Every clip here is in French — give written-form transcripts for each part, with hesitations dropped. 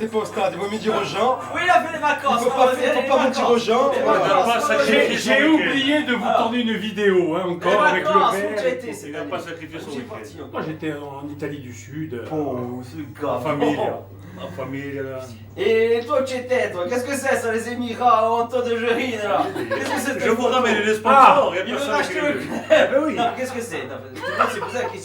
n'était pas au stade. Il vaut mieux dire aux gens. Oui, il a fait les vacances. Il faut pas mentir aux gens. J'ai oublié de vous tourner une vidéo encore avec le père. Il n'a pas sacrifié son week-end. Moi j'étais en Italie du Sud, Oh, ce gars. en famille. En famille. Et toi, tu étais, toi, qu'est-ce que c'est ça, les Émirats en temps de Gérine là? Qu'est-ce que c'est? Je vous ramène les sponsors. Il veut racheter le club. Ben oui. Non, qu'est-ce que c'est?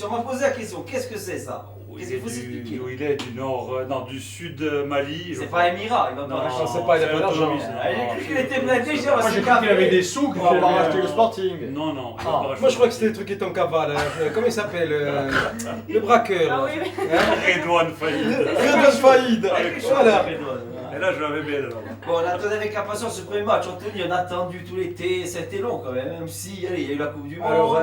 On m'a posé la question, qu'est-ce que c'est ça? Qu'est-ce qu'il faut s'expliquer? Il est du nord, non, du sud Mali. C'est pas Émirat, il va pas racheter. c'est pas, il a pas d'argent. J'ai cru qu'il était blindé, j'ai Moi j'ai cru qu'il avait des sous. On va pas racheter le Sporting. Non, non. Moi je crois que c'était le truc qui est en cavale. Comment il s'appelle le braqueur. Ah oui, oui. Redouane Faïd. Redouane Faïd. Voilà. Et là, je l'avais bien alors. Bon, on attendait avec impatience ce premier match. Anthony, on a attendu tout l'été. C'était long quand même. Même si, allez, il y a eu la Coupe du Monde.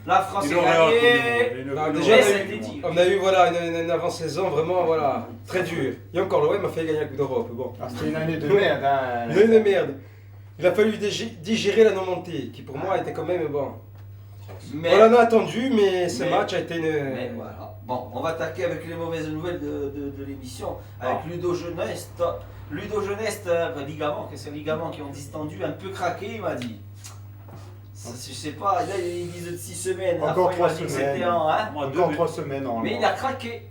La France est gagnée. Déjà, c'était dit. on a eu voilà, une avant-saison vraiment voilà, très dure. Et encore, l'OM a fait gagner la Coupe d'Europe. Bon. C'était une année de merde. Hein. Une année de merde. Il a fallu digérer la non-montée, qui pour moi était quand même bon. Mais, on en a attendu, mais ce match a été une. Mais voilà. Bon, on va attaquer avec les mauvaises nouvelles de l'émission. Avec Ludo Jeunesse. Ludo Jeunesse, ligament, qu'est-ce que ligament qui ont distendu, un peu craqué, il m'a dit. Je sais pas, là ils disent 6 semaines. Encore 3 semaines. semaines. Encore 3 semaines. Mais il a craqué.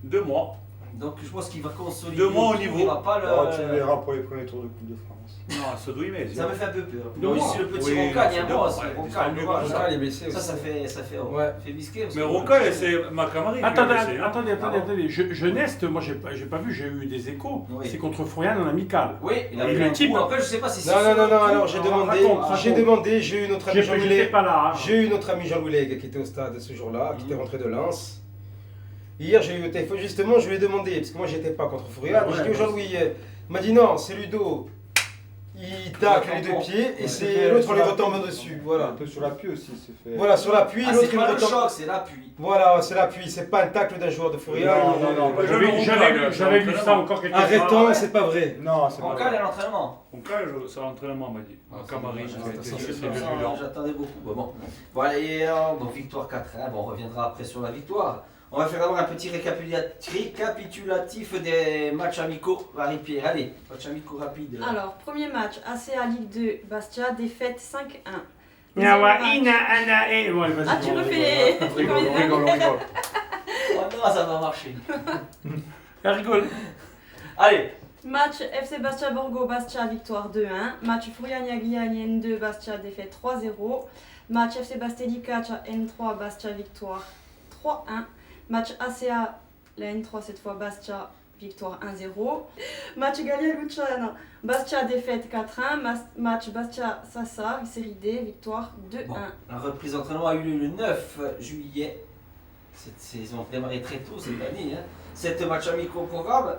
2 mois. Donc je pense qu'il va consolider. 2 mois au niveau. Il va pas le... Tu verras pour les premiers tours de Coupe de France. Non, ça doit y mettre. Ça me fait un peu peur. Non, Ici le petit oui, Roncal, il y a c'est un mois, deux c'est mois, Roncal. ouais, Roncal est blessé aussi. Ça fait bisquer. Mais Roncal, c'est ma camarade. Attendez. Jeunesse, moi j'ai pas vu, j'ai eu des échos. Oui. C'est contre Fourian en amical. Oui, il a Et pris le un type- coup. Après, je sais pas si c'est. Non, alors j'ai Raconte. demandé, j'ai eu notre ami J'étais Jean-Louis pas là. hein. J'ai eu notre ami Jean-Louis Lègue qui était au stade ce jour-là, qui était rentré de Lens. Hier, j'ai eu au téléphone, justement, je lui ai demandé, parce que moi j'étais pas contre Fourian, j'ai dit au Jean-Louis, il m'a dit non, c'est Ludo. Il tacle les deux pieds et c'est l'autre, on lui retombe dessus. Voilà. Un peu sur l'appui aussi, c'est fait. Voilà, sur l'appui, Ah, l'autre c'est il pas le retombe. choc, c'est l'appui. Voilà, c'est l'appui, c'est pas un tacle d'un joueur de Fourian. Non, J'avais vu ça encore quelque fois. Arrêtons, c'est pas vrai. Non, c'est pas Roncal vrai. à l'entraînement. Roncal, c'est l'entraînement, m'a dit. Ma camarade, c'est violent. J'attendais beaucoup. Bon, voilà, et donc victoire 4-1. Bon, on reviendra après sur la victoire. On va faire d'abord un petit récapitulatif des matchs amicaux. Marie-Pierre, allez, match amicaux rapide. Alors, premier match, ACA Ligue 2, Bastia, défaite 5-1. Nawa, Deuxième ina, match- ana, e. Ouais, vas-y. Ah, tu refais les On trucs en même temps. rigole. Oh non, ça va marcher. Elle rigole. Allez, Match FC Bastia Borgo, Bastia, victoire 2-1. Match Furiani N2, Bastia, défaite 3-0. Match FC Bastelica N3, Bastia, victoire 3-1. Match ACA, la N3 cette fois, Bastia, victoire 1-0. Match Gallia Luciana, Bastia, défaite 4-1. Match Bastia Sassa, série D, victoire 2-1. bon, la reprise d'entraînement a eu lieu le 9 juillet. Ils ont démarré très tôt cette année. 7 matchs amicaux au programme.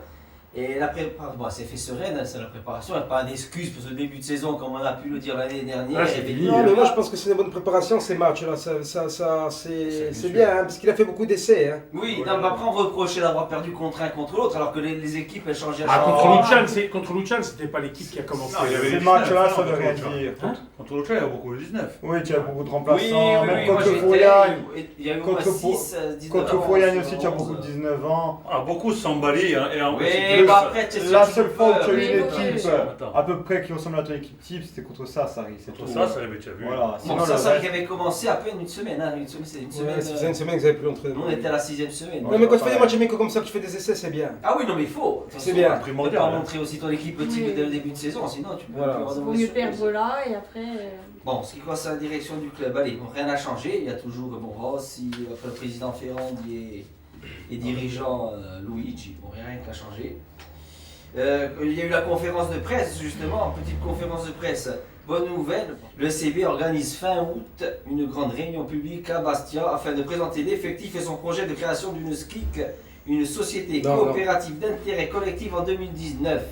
Et la préparation, bon, c'est fait sereine, c'est la préparation, il n'y a pas d'excuse pour ce début de saison comme on a pu le dire l'année dernière. Ah, c'est fini. Non, mais moi je pense que c'est une bonne préparation ces matchs-là. C'est bien, hein, parce qu'il a fait beaucoup d'essais. Hein. Oui, non, mais après on reprochait d'avoir perdu contre un contre l'autre alors que les équipes elles changeaient à Ah, chaque contre Lucian, c'était pas l'équipe qui a commencé. Non, il y avait Ces les matchs-là, 19, ça veut hein, rien contre dire. Contre l'autre, il y a beaucoup de 19. Oui, tu as beaucoup de Oui, remplaçants. Même moi contre j'étais, Fourian. il y a eu au Contre moins Fo- 6, 19 Contre ans, Fourian aussi, tu as 11. beaucoup de 19 ans. Ah, beaucoup s'emballés. Et en Oui, plus, bah après, tu sais, La tu seule peux fois où pas- tu as eu une oui, oui, équipe Attends. à peu près qui ressemble à ton équipe type, c'était contre ça, Sarri. C'est Contre tout. ça, ça avait déjà vu. Voilà. Bon, Sinon, ça, le ça reste- qui avait commencé à peine une semaine. C'est une semaine. Ouais, ça faisait une semaine que vous avez plus l'entraînement. Nous on était à la 6ème semaine. Non, mais quand tu fais des matchs amicaux comme ça, que tu fais des essais, c'est bien. Ah oui, non, mais il faut. C'est bien. Tu peux pas montrer aussi ton équipe type Oui. dès le début de saison, sinon tu peux Voilà. avoir de Il vaut mauvaises mieux surprises. perdre là et après. Bon, ce qui concerne la direction du club, allez, bon, rien n'a changé. Il y a toujours bon, Rossi, le président Ferrandi et dirigeant Luigi. Bon, rien qui a changé. Il y a eu la conférence de presse, justement, petite conférence de presse. Bonne nouvelle, le CB organise fin août une grande réunion publique à Bastia afin de présenter l'effectif et son projet de création d'une SKIC, une société Non, coopérative d'intérêt collectif en 2019.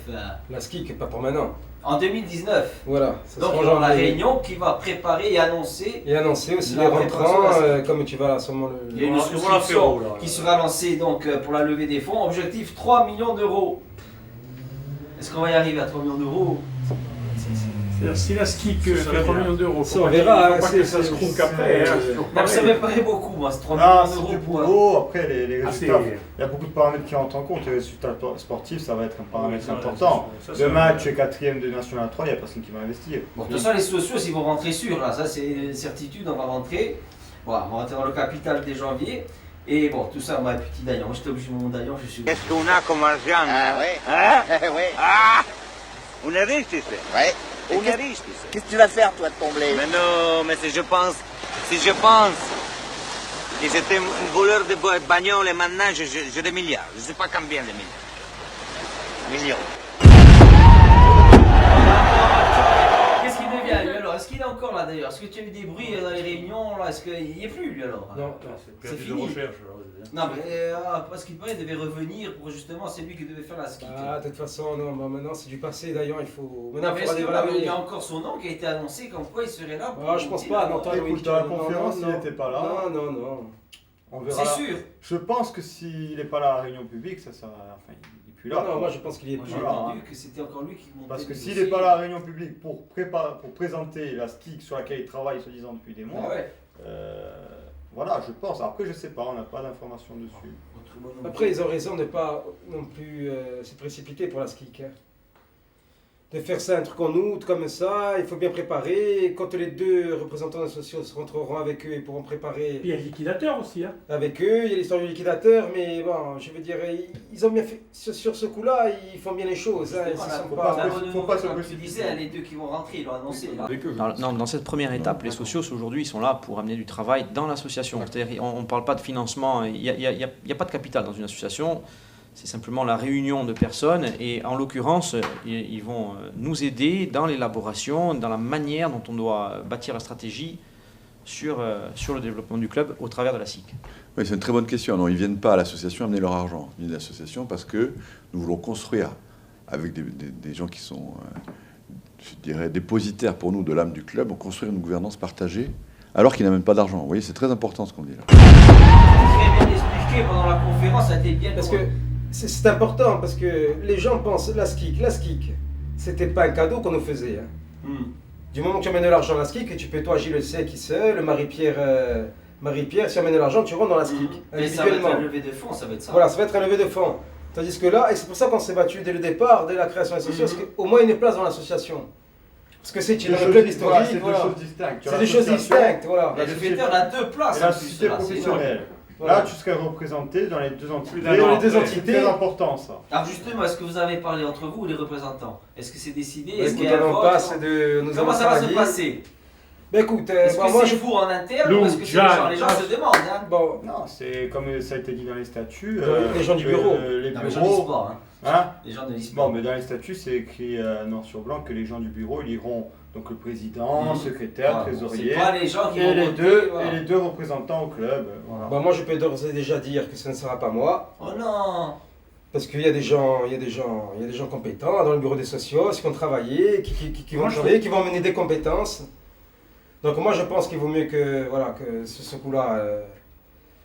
La ski, pas pour maintenant. En 2019. Voilà. Ça Donc sera il y aura la janvier. réunion qui va préparer et annoncer. Et annoncer aussi La les préparation rentrants, à la ski. comme tu vas là, sûrement Il y a le. une Voilà, souscription là. qui sera lancée donc pour la levée des fonds. Objectif 3 millions d'euros. Est-ce qu'on va y arriver à 3 millions d'euros? C'est-à-dire, si la SKIC fait 3 millions d'euros, Ça, on verra, faut pas que ça se c'est- croque après. hein, c'est toujours Non, ça pareil. me paraît beaucoup, moi, c'est 3 Ah, millions c'est d'euros du pour boulot. Après, les Ah, résultats, c'est- il y a beaucoup de paramètres qui rentrent en compte. Les résultats sportifs, ça va être un paramètre Oui, ça, important. ça, c'est Le match est 4e de National 3, il n'y a personne qui va investir. Bon, de toute façon, les sociaux, ils vont rentrer sûr, là, ça c'est une certitude, on va rentrer. Voilà, on va rentrer dans le capital dès janvier. Et bon, tout ça, moi, petit Dayan. Moi, j'étais obligé de mon Dayan, je suis. Qu'est-ce qu'on a comme argent? Ah ouais. Hein? Ouais. Ah! On est riche ici. Ouais. On est riche ici. Qu'est-ce que tu vas faire, toi, de ton blé? Mais non, mais si je pense que j'étais un voleur de bagnole et maintenant j'ai des milliards. Je ne sais pas combien de milliards. Millions. Qu'est-ce qu'il devient, lui, alors? Est-ce qu'il est encore là, d'ailleurs? Est-ce que tu as eu des bruits dans les réunions, là? Est-ce qu'il n'y est plus, lui, alors? Non. C'est C'est perdu de fini. recherche. alors, je veux dire. Non, mais parce qu'il paraît, il devait revenir pour justement, c'est lui qui devait faire la ski. Ah, de toute façon, non, bah, maintenant c'est du passé d'ailleurs, il faut. Non, Maintenant, mais il faudra est-ce voilà, qu'il y a encore son nom qui a été annoncé comme quoi il serait là pour Ah, je pense pas, non, toi, Écoute, Loïc, dans la non, conférence, non, il n'était pas là. Non, non. On verra. C'est sûr. Je pense que s'il n'est pas là à la réunion publique, ça sert à... Enfin, il n'est plus là. Non, moi je pense qu'il y est Moi, plus. j'ai Voilà. entendu que c'était encore lui qui montait. Parce que le s'il dossier. n'est pas là à la réunion publique pour présenter la SKIC sur laquelle il travaille, soi-disant, depuis des mois, Ah ouais. voilà, je pense. Après, je sais pas, on n'a pas d'informations dessus. Autre bonhomme. Après, ils ont raison de ne pas non plus se précipiter pour la SKIC. Hein. De faire ça un truc en août comme ça, il faut bien préparer. Quand les deux représentants associés se rentreront avec eux et pourront préparer Puis il y a le liquidateur aussi. Hein. avec eux, il y a l'histoire du liquidateur, mais bon, je veux dire, ils ont bien fait sur ce coup-là, ils font bien les choses. Hein, ils Voilà, sont faut pas- pas, la bonne faut nouvelle, pas se comme tu précipiter. disais, les deux qui vont rentrer, ils l'ont annoncé. Là. Dans cette première étape, les socios aujourd'hui ils sont là pour amener du travail dans l'association. C'est-à-dire on ne parle pas de financement, il n'y a pas de capital dans une association, c'est simplement la réunion de personnes et en l'occurrence ils vont nous aider dans l'élaboration, dans la manière dont on doit bâtir la stratégie sur le développement du club au travers de la SIC. Oui, c'est une très bonne question. Non, ils ne viennent pas à l'association amener leur argent. Ils viennent à l'association parce que nous voulons construire avec des gens qui sont, je dirais, dépositaires pour nous de l'âme du club, on construire une gouvernance partagée alors qu'ils n'amènent pas d'argent. Vous voyez, c'est très important ce qu'on dit là. C'est très bien expliqué pendant la conférence, ça a été bien. Parce que c'est important, parce que les gens pensent la SKIC, c'était pas un cadeau qu'on nous faisait. Hein. Du moment que tu amènes de l'argent à la SKIC, et tu peux, toi, Gilles le sait qui c'est, le Marie-Pierre, si tu amènes de l'argent, tu rentres dans la SKIC, Mais ça va être individuellement. un levée de fonds, ça va être ça. Voilà, ça va être un levé de fonds. Tandis que là, et c'est pour ça qu'on s'est battu dès le départ, dès la création de l'association, parce qu'au moins une place dans l'association. Parce que c'est dans le club historique, C'est voilà. deux choses distinctes. Tu as C'est des choses l'association distinctes, voilà. Mais le fêteur a deux places Et la en plus. société là, c'est professionnelle. Voilà. Là, tu serais représenté dans les deux entités. Dans les deux C'est entités. très important, ça. Alors justement, est-ce que vous avez parlé entre vous ou les représentants? Est-ce que c'est décidé? Bah, Est-ce écoute, qu'il y a un on vote? passe de... Nous Comment avons ça va se travaillé. passer? Bah écoute, Est-ce bah, que moi c'est je... vous en interne Lou, ou est-ce que c'est Jeanne, les gens se demandent hein? Bon, Non, c'est comme ça a été dit dans les statuts. Les gens du bureau. Les Non, les gens ne lisent bureaux. pas. Hein. Hein Les gens ne lisent pas. Bon, mais dans les statuts, c'est écrit noir sur blanc que les gens du bureau ils iront donc le président, secrétaire, Voilà, trésorier c'est pas les gens qui et vont les voter, deux voilà. et les deux représentants au club. Voilà. bah, moi je peux d'ores et déjà dire que ce ne sera pas moi. Oh non! Parce qu'il y a des gens, compétents dans le bureau des socios, qui vont travailler, qui vont travailler, qui vont amener des compétences. Donc moi je pense qu'il vaut mieux que, voilà, que ce coup-là,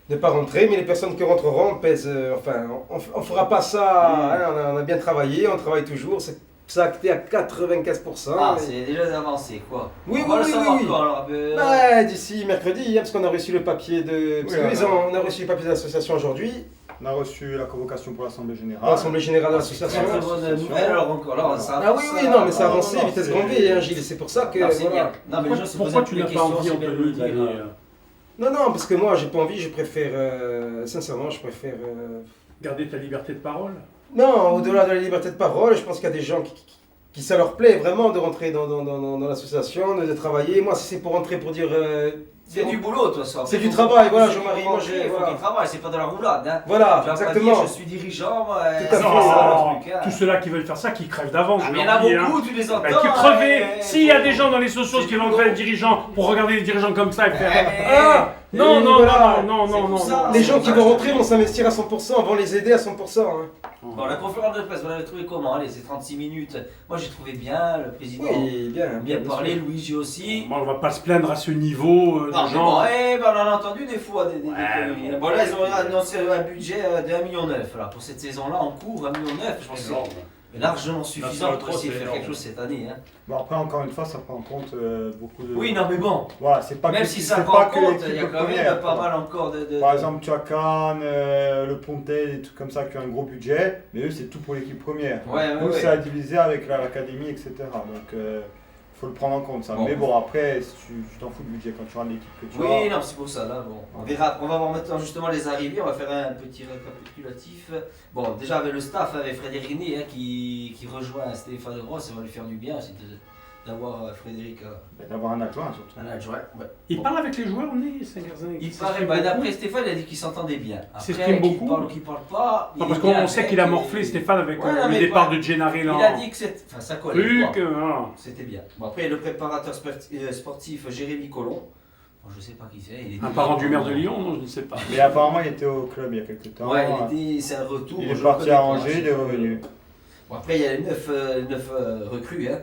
ne pas rentrer, mais les personnes qui rentreront pèsent, enfin, on fera pas ça, hein, on a bien travaillé, on travaille toujours, ça a acté à 95%. Ah, mais- c'est déjà avancé quoi. Oui, On va oui, le oui, savoir oui. quand, alors, Ouais, d'ici mercredi, hein, parce qu'on a reçu le papier de... Parce Oui, que alors. on a reçu le papier de l'association aujourd'hui, On a reçu la convocation pour l'Assemblée générale. l'Assemblée générale de Très l'association. très bonne nouvelle alors encore là, ça Ah oui, oui, non, mais ça a non, avancé, non, vitesse c'est- grand V, hein, Gilles, c'est pour ça que... Non, c'est voilà. bien. Non, mais les gens se posent Pourquoi un tu peu n'as des pas questions, envie, c'est bien de le Anthony, dire. d'aller Non, non, parce que moi, j'ai pas envie, je préfère... sincèrement, je préfère... garder ta liberté de parole? Non, au-delà de la liberté de parole, je pense qu'il y a des gens qui ça leur plaît vraiment de rentrer dans l'association, de travailler. Moi, si c'est pour rentrer pour dire... C'est du boulot, de toute façon. C'est du Faut- travail, voilà, c'est Jean-Marie, du moi, concret, j'ai- il faut voilà. qu'il travaille, c'est pas de la roulade. Hein. Voilà, Tu vas pas exactement. dire, je suis dirigeant, moi, Tout à c'est fait. ça Non, le truc. Hein. tous ceux-là qui veulent faire ça, qui crèvent d'avance. Ah, je mais il y en leur a dis, hein. beaucoup, tu les entends. Qui crever. hein, S'il y a faut- des gens dans les socios c'est qui du vont boulot. être dirigeants pour regarder les dirigeants comme ça et faire Eh, ah non et non voilà. non C'est non pour non ça. non. Les gens qui vont rentrer vont s'investir à 100%, vont les aider à 100%. Hein. Bon, la conférence de presse, vous l'avez trouvé comment? Allez, c'est 36 minutes. Moi, j'ai trouvé bien, le président Oui, bien, bien parlé, sûr. Luigi aussi. Moi, on va pas se plaindre à ce niveau Non, de mais gens. bon, on en a entendu des fois des conneries. bon, Bon, là, ils ont annoncé un budget de 1,9 million là, pour cette saison-là en cours, 1,9 million. Je pense que largement suffisant pour essayer de faire énorme. quelque chose cette année. Hein. Bon, après, encore une fois, ça prend en compte beaucoup de. Oui, non, mais bon, Voilà, c'est pas même que, si c'est ça pas prend en que compte, l'équipe il y a quand première, même pas quoi. mal encore de. Par exemple, tu as Cannes, le Pontet, des trucs comme ça qui ont un gros budget, mais eux, c'est tout pour l'équipe première. Ouais, Nous, ouais. c'est à diviser avec l'académie, etc. Donc, faut le prendre en compte, ça. Bon. Mais bon, après, tu t'en fous du budget quand tu regardes l'équipe que tu as. Oui, non, c'est pour ça, là, bon. On verra, on va voir maintenant justement les arrivées, on va faire un petit récapitulatif. Bon, déjà avec le staff, avec Frédéric René, hein, qui rejoint Stéphane Gross, ça va lui faire du bien aussi d'avoir Frédéric D'avoir un adjoint, surtout. un adjoint. Ouais. Il parle avec les joueurs, on est Saint-Garzin. Il paraît, bah, d'après Stéphane, il a dit qu'il s'entendait bien. C'est Après, ce qu'il beaucoup. parle ou qu'il parle pas. Non, il parce est bien qu'on sait avec qu'il a et- morflé Stéphane avec Ouais, non, le mais départ voilà. de Gennari là. Il a dit que c'est. Enfin, ça collait. Truc, quoi. voilà. C'était bien. Bon, après, le préparateur sportif Jérémy Collomb. Bon, je sais pas qui c'est. Il était Un parent du maire de Lyon, non, je ne sais pas. Mais apparemment, il était au club il y a quelques temps. Ouais, c'est un retour. Il je est le parti connais à pas, Angers, je il sais est pas. revenu. Bon, après, il y a les 9 recrues. Hein.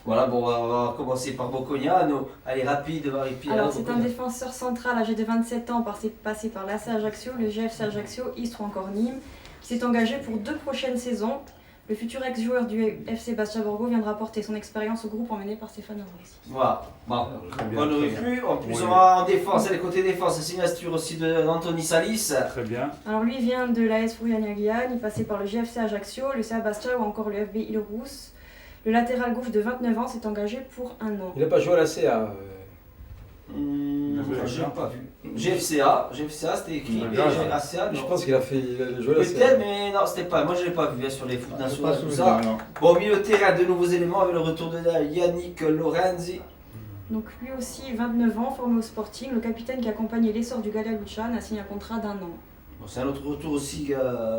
Voilà, bon, on va commencer par Bocognano. Allez, rapide, Marie-Pierre. Alors, c'est un Bocognano. défenseur central âgé de 27 ans, passé par l'AC Ajaccio, le GFC Ajaccio, Istres ou encore Nîmes, qui s'est engagé pour 2 prochaines saisons. Le futur ex-joueur du FC Bastia Borgo viendra porter son expérience au groupe emmené par Stéphane Rossi. Voilà, bon, Très bien, bonne très recrue. En plus, Oui. on va en défense, et les côtés défense, signature aussi d'Anthony Salis. Très bien. Alors, lui vient de l'AS Fourianiagian, il passait par le GFC Ajaccio, le CA Bastia ou encore le FB Île-Rousse. Le latéral gauche de 29 ans s'est engagé pour 1 an. Il n'a pas joué à la CA. J'ai pas vu. GFCA, c'était écrit, mais GFCA, Je non. pense qu'il a joué à la CA. Peut-être, mais non, c'était pas. Moi, je l'ai pas vu hein, sur les foot C'est nationaux pas tout sous ça. non. Bon, au milieu de terrain, de nouveaux éléments avec le retour de Yannick Lorenzi. Donc, lui aussi, 29 ans, formé au Sporting, le capitaine qui accompagnait l'essor du Gallia Luciane a signé un contrat d'1 an. Bon, c'est un autre retour aussi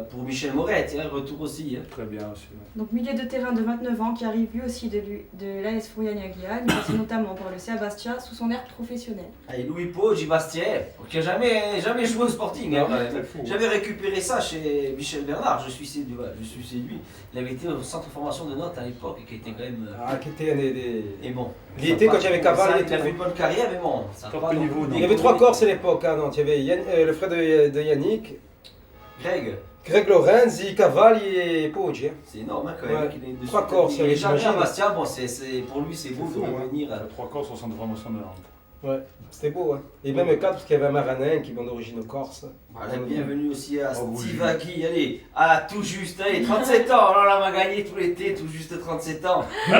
pour Michel Moret, hein, retour aussi. Hein. Très bien aussi. Ouais. Donc, milieu de terrain de 29 ans qui arrive lui aussi de l'AS Fourianiagian, il passait notamment par le CA Bastia sous son air professionnel. Allez, Louis Poggi, Bastien, qui n'a jamais joué au Sporting. Hein, quand même. J'avais récupéré ça chez Michel Bernard, je suis séduit. Il avait été au centre de formation de Nantes à l'époque, qui était quand même. Ah, qui était Et bon. Il était quand il y avait Caval, Il a fait une bonne carrière, mais bon. Ça a Top pas non niveau, plus non. Il y avait 3 Corses à l'époque. Ah non, il y avait le frère de Yannick, Greg Lorenzi, Cavalli et Poggi. Hein. C'est énorme hein, quand même. Ouais. Qu'il est dessus. 3 Corses, Il est jamais à j'imagine. Bastia, bon, pour lui c'est beau C'est de fou, hein. revenir. Les 3 corps au centre de formation de Nantes. Ouais, c'était beau. Hein. Et même 4 parce qu'il y avait un Maranin qui vient d'origine corse. Voilà, bienvenue aussi à Oh, oui. Steve Agui, allez, à tout juste, allez, 37 ans, alors là on va gagner tout l'été, tout juste 37 ans. Non,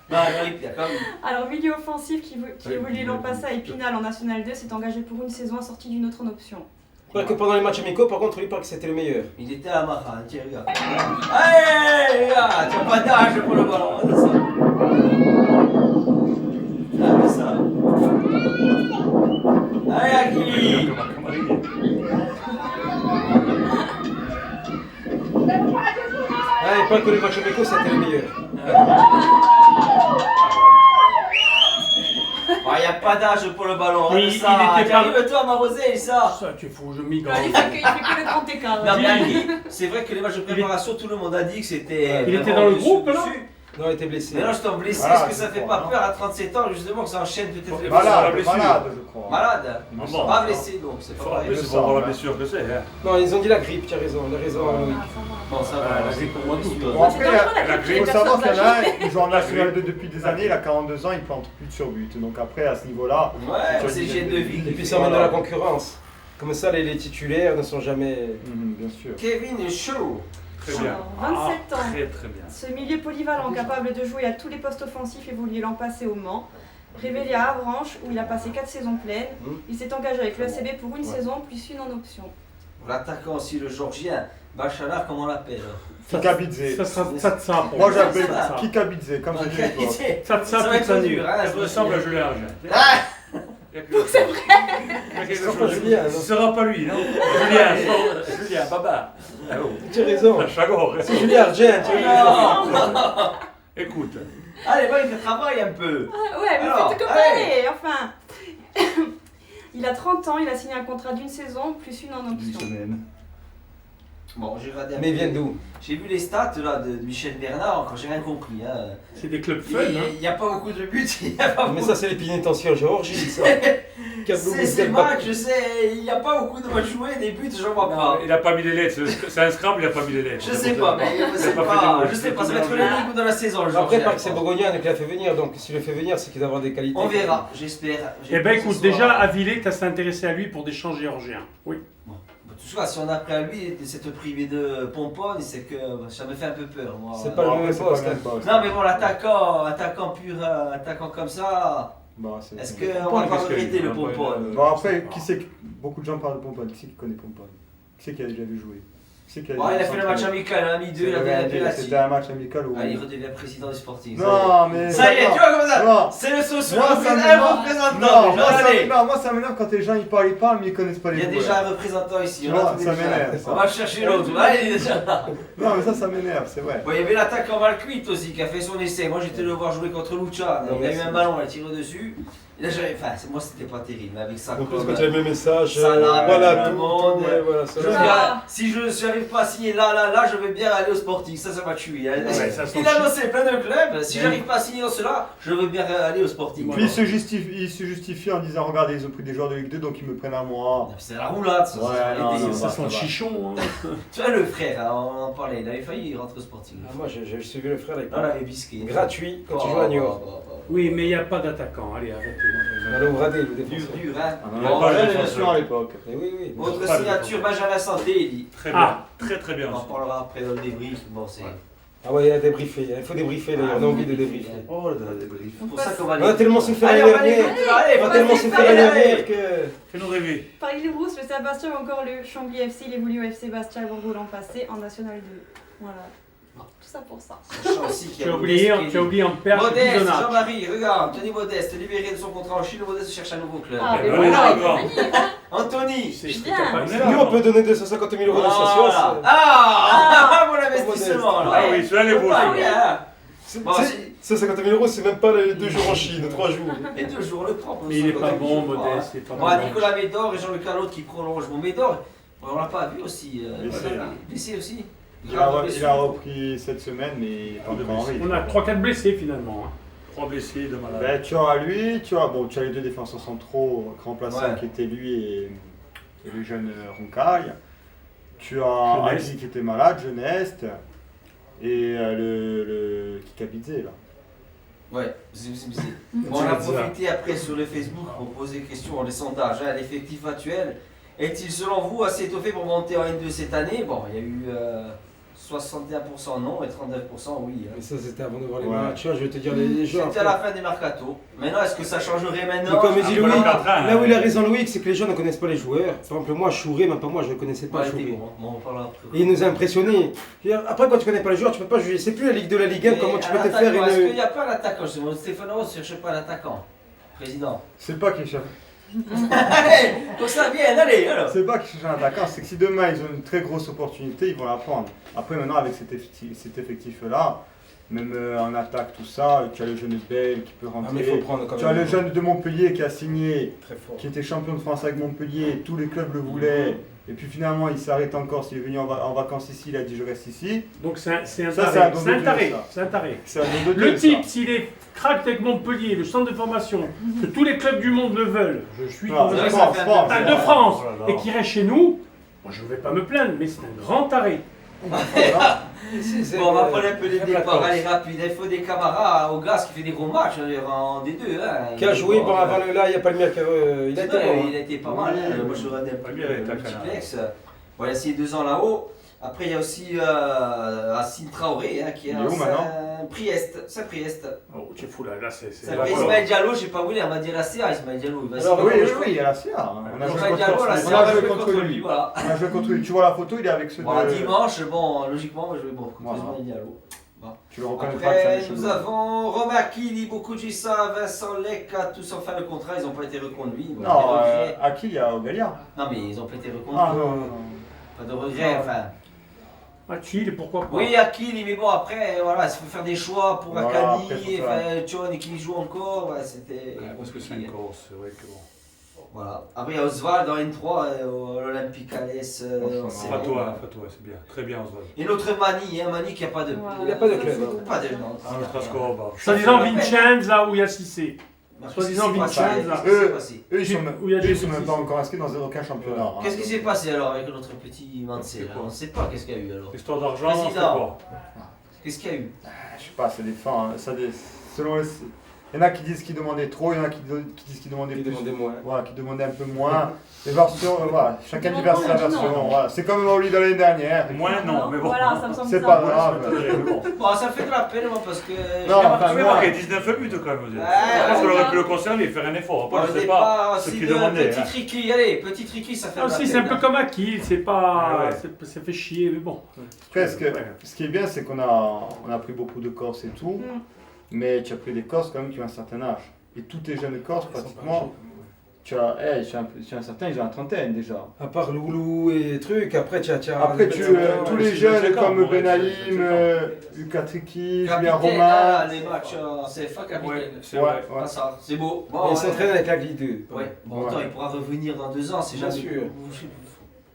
Marie-Pierre, quand même. Alors, milieu offensif qui évoluait l'an passé à Épinal en National 2 s'est engagé pour une saison assortie d'une autre option. Je crois que pendant les matchs amicaux, par contre, lui paraît que c'était le meilleur. Il était à Marin, tiens, regarde. Allez, regarde, tu n'as pas d'âge pour le ballon, regarde ça. Ah, ça. Allez, Agui. Ah, il paraît que les matchs amicaux, c'était le meilleur. Il n'y a pas d'âge pour le ballon, Mais regarde il ça. était pas- Arrive-toi, Marosé, ça. Ça, tu fous, je migre. Il fait que le grand écart. Non, mais Agui, c'est vrai que les matchs de préparation, tout le monde a dit que c'était. Il était vraiment dans le dessus, groupe, là dessus. Non, il était blessé. Mais non, je t'en blessé, Voilà, est-ce que ça c'est fait bon, pas non. peur à 37 ans, justement, que ça enchaîne peut-être les Malade, blessure. malade, je crois. Malade. Ah bon. Pas blessé donc, c'est Il pas faut pareil. rappeler, c'est le pour voir sang, la hein. blessure que c'est. Hein. Non, ils ont dit la grippe, tu as raison. Il a raison. Loïc. Bon, ça Ah, va. la grippe au mois d'août. Bon, après, il faut savoir qu'il y en a un, âgées. il joue en National 2 depuis des années, il a 42 ans, il plante plus de sur-but. Donc après, à ce niveau-là, Ouais, c'est hygiène de vie. Et puis ça emmène de la concurrence. Comme ça, les titulaires ne sont jamais. bien sûr. Kevin Shaw. Très bien. Alors, 27 Ah, ans. Très très bien. Ce milieu polyvalent capable de jouer à tous les postes offensifs évolué l'an passé au Mans. Révélé à Avranches où il a passé 4 saisons pleines, il s'est engagé avec le SCB pour une saison plus une en option. L'attaquant aussi, le Georgien. Bachalar, comment on l'appelle Kikabidze. Ça sera Tsatsa pour Moi moi. j'appelle Ça va. Kikabidze, comme je dis à l'époque. Tsatsa Ça va être Pizza dur, hein, Je ressemble à Julien Argent. Ah C'est vrai. Il y a quelque chose. Julien, non. Ce sera pas lui, non Julien, Baba. Ah, oh. Tu as raison. La Chagor. C'est Julien Argent. tu vois. Non. Écoute, Allez, va, il fait travail un peu. Ah ouais, mais Alors, faites comparer, enfin. Il a 30 ans, il a signé un contrat d'une saison plus une en une option. semaine. Bon, j'ai regardé un Mais ils peu. viennent d'où? J'ai vu les stats là de Michel Bernard, encore j'ai rien compris. Hein. C'est des clubs fun, Il hein. n'y a pas beaucoup de buts, il y a pas Mais beaucoup ça, c'est les pénitentiaires en Géorgie, ça. C'est ces matchs, je sais, il n'y a pas beaucoup de matchs joués, des buts, j'en vois pas. Il a pas mis les lettres. C'est un Scrabble, il a pas mis les lettres. Je sais pas, mais je sais pas, ça va être le ligue ou dans la saison. le Après, jour, parce que c'est Bourgognat donc il a fait venir, donc s'il le fait venir, c'est qu'il doit avoir des qualités. On verra, j'espère. Eh ben écoute, déjà, Avillé, tu s'est intéressé à lui pour des champs géorgiens. Oui. En tout cas, si on a pris à lui de s'être privé de Pomponne, c'est que ça me fait un peu peur, moi. C'est pas le même poste. Non, mais bon, attaquant pur, attaquant comme ça, Bah, est-ce qu'on va pas regretter le Pomponne? Bon, après, beaucoup de gens parlent de Pomponne. Qui c'est qui connaît Pomponne? Qui c'est qui a déjà vu jouer? Qui c'est qui a Il a fait le match amical, il a mis 2, il a donné un penalty. C'était un match amical ou... Il redevient président du Sporting. Non, mais... Ça y est, tu vois comme ça? Non. C'est le socio Moi, ça représentant. Non, moi ça m'énerve quand les gens ils parlent, mais ils connaissent pas les Il y a joueurs. déjà un représentant ici. Tu on a vois, trouvé ça déjà. m'énerve, ça. On va chercher l'autre. Là, il est déjà là. Non, mais ça m'énerve, c'est vrai. Bon, il y avait l'attaquant Malcuit aussi qui a fait son essai. Moi, j'étais le voir jouer contre Lucha. Il a eu un ballon, il a tiré dessus. Enfin, moi, c'était pas terrible, mais avec ça. En plus, quand il a mis le message, Salah, voilà tout le tout, monde. ouais, voilà, ça. Si je n'arrive pas à signer là, je vais bien aller au Sporting. Ça m'a tué. Il a annoncé plein de clubs. Si j'arrive pas à signer dans cela, je veux bien aller au Sporting. Puis il se justifie en disant regardez, ils ont pris des joueurs de Ligue 2 donc ils me prennent à moi. C'est la roulade, ça. Ouais, non, Ça sent le chichon. Hein. Tu vois, le frère, on en parlait, il avait failli rentrer au Sporting. Moi, j'ai suivi le frère avec On l'avait bisqué. gratuit quand tu joues à Niort. Oui, mais il n'y a pas d'attaquant. Allez, arrêtez. Allez au Bradé, le défenseur. Dur, hein. On en a parlé bien à l'époque. Mais oui. Autre signature, Benjamin Santé, il dit. Très bien. Très bien. On en parlera après dans le débrief. Bon, c'est. Ah ouais, il a débriefé. Il faut débriefer d'ailleurs, on a envie de débriefer. Oh, le débrief. C'est pour ça qu'on va On a tellement souffert Allez, l'année on va aller. dernière. Allez, On a tellement souffert l'année dernière que. Fais-nous rêver. Paris-les-Brousses, le Sébastien ou encore le Chambly FC, il évolue au FC Bastia Bordeaux l'an passé en National 2. Voilà. Tout ça pour ça. Tu as oublié en perte Modeste, Bisonnat. Jean-Marie, regarde, Anthony Modeste, libéré de son contrat en Chine, Modeste cherche un nouveau club. Ah, mais voilà, voilà, d'accord. il est magnifique, hein. Anthony Nous, on peut donner 250 000 euros d'association. Voilà. Ah, mon investissement là. Ah oui, celui-là, il est beau. Ah celui-là. oui, hein. Bon, 150 000 euros, c'est même pas les 2 jours en Chine, 3 jours. Et 2 jours le prend. Mais il est pas bon, Modeste. Il est pas Moi, bon. Nicolas Médor et Jean-Luc Allot qui prolongent. Bon, Médor, on l'a pas vu aussi. Blessé aussi. Il a repris cette semaine, mais il est pas encore en rythme. On a 3-4 blessés finalement. 3 blessés, 2 malades. Ben, tu as lui, tu as les deux défenseurs centraux remplaçants Ouais. qui étaient lui et le jeune Roncaille. Tu as Jeunesse. Ali qui était malade, Jeunesse, et le Kikabidze là. Ouais, bon, on a profité après sur le Facebook pour poser question les sondages. Hein, l'effectif actuel est-il selon vous assez étoffé pour monter en N2 cette année? Bon, il y a eu 61% non et 39% oui. Hein. Mais ça, c'était avant de voir les Ouais. matchs. Je vais te dire les joueurs. C'était à la fin des mercato. Maintenant, est-ce que ça changerait maintenant? Mais comme il dit Ah, Loïc, voilà, hein. là où il a raison Loïc, c'est que les gens ne connaissent pas les joueurs. Par exemple, moi, Chouré, même pas moi, je ne connaissais pas Ouais, Chouré. t'es bon, on en parlera après. Et il nous a impressionnés. Après, quand tu connais pas les joueurs, tu peux pas juger. C'est plus la Ligue de la Ligue 1, Mais comment tu un peux te attaquant, faire est-ce qu'il une. n'y a pas un attaquant? Stéphane Rose ne cherche pas un attaquant. Président. C'est pas qu'il cherche. Allez, pour ça bien, allez, alors. C'est pas qu'ils cherchent un attaquant, c'est que si demain ils ont une très grosse opportunité, ils vont la prendre. Après maintenant avec cet effectif-là, même en attaque, tout ça, tu as le jeune Bell qui peut Ah, rentrer. mais il faut prendre quand Tu même. as le jeune de Montpellier qui a signé, Très fort. qui était champion de France avec Montpellier, tous les clubs le voulaient. Et puis finalement il s'arrête en Corse, il est venu en vacances ici, il a dit je reste ici. Donc c'est un Ça, c'est un taré. don C'est un de taré. Dieu, ça. C'est un taré. C'est un nom de Le Dieu, type, ça. s'il est crack avec Montpellier, le centre de formation, que tous les clubs du monde le veulent, je suis Non, convaincu. c'est France, ça fait France. Ah, de France, Oh là là. et qui reste chez nous, moi je ne vais pas me plaindre, mais c'est un grand taré. Bon, on va prendre un peu les départs, allez rapide. Il faut des camarades au gaz qui fait des gros matchs en D2. Hein. Qui a joué, bon, avant le là, il n'y a pas le mien qui il a été bon. Il a été pas mal. Hein. Moi, je regardais un peu Palmier était à le Canard. multiplex. Bon, il a signé 2 ans là-haut. Après, il y a aussi Assine Traoré, hein, qui est Il est où maintenant Saint-Priest. Oh, tu es fou là, c'est Ismaël Diallo, je sais pas où il est, on m'a dit la CA, Ismaël Diallo. Il va Alors, signer. Oui, il y a la CA. On a joué Ismaël Diallo, la contre CA va lui. jouer contre lui. Voilà. On a joué contre lui. Tu vois la photo, il est avec ceux Bon, de... dimanche, bon, logiquement, moi je vais contre Voilà. Ismaël Diallo. Tu le reconnaîtras que Après, c'est un nous cheveux. avons Romain Akili, Bokudjissa, Vincent Lecca, tous en fin de contrat, ils n'ont pas été reconduits. Bon, Non, pas de regret. à qui il y a Ogalia? Non, mais ils n'ont pas été reconduits. Ah non, non, non. Pas de regret, Non. enfin. Ah, Chile, pourquoi pas? Oui, Akili, mais bon, après, voilà, il faut faire des choix pour Voilà, Akani, après, faut faire- enfin, Tchon qui joue encore, ouais, c'était. Parce que c'est une course, c'est vrai que bon. Voilà. Après, il y a Oswald dans N3, l'Olympique Alès, laisse. Fatois, c'est bien. Très bien, Oswald. Et l'autre Mani qui n'a pas de. Voilà. Il n'a pas de club. hein. Pas de nom. Soi-disant Vincennes, là où il y a Cissé. Soi-disant Vincennes, là. Eux, ils sont Où il y a eux, des ils sont même petits. pas encore inscrits dans aucun championnat. hein. Qu'est-ce qui s'est passé alors avec notre petit Mansé là? On ne sait pas qu'est-ce qu'il y a eu alors. Histoire d'argent, c'est Président. quoi? Qu'est-ce qu'il y a eu? Je sais pas, ça dépend. Selon les... Il y en a qui disent qu'ils demandaient trop, il y en a qui disent qu'ils demandaient Il plus. demandait moins. Voilà, qui demandaient un peu moins. Les versions, voilà, chacun dit version. Non. Voilà. C'est comme Maoli de l'année dernière. Moins non, mais bon. Voilà, ça me semble C'est bizarre. pas grave. Bon, ça me fait de la peine moi parce que. Non, Tu enfin, m'as moi, marqué 19 buts quand même. Je Ouais, pense qu'on ouais. aurait pu le conserver, faire un effort. Après, je Au sais départ pas ce aussi qu'il de demandait. petit Ricky, allez, petit Ricky ça fait Ah, de la aussi, c'est un peine, peu hein. comme Aki, c'est pas. Ouais. Ça fait chier, mais bon. presque. Ouais. Ce qui est bien, c'est qu'on a pris beaucoup de Corses et tout. Mm. Mais tu as pris des Corses quand même qui ont un certain âge. Et tous tes jeunes Corses, Ils sont pratiquement, tu as un certain, ils ont la trentaine déjà. À part Loulou et trucs, après tu as. Après, tous les c'est jeunes le comme camp, ouais, Benaïm, c'est le Lucas Triki, Julien Capitaine, Romain. là, les matchs en CFA, Ouais, capitaine. c'est vrai. Ouais. Ah, ça, c'est beau. Et Bon, il s'entraîne avec la Ligue 2. Ouais, bon, Ouais. attends, il pourra revenir dans 2 ans, c'est Bien jamais. sûr.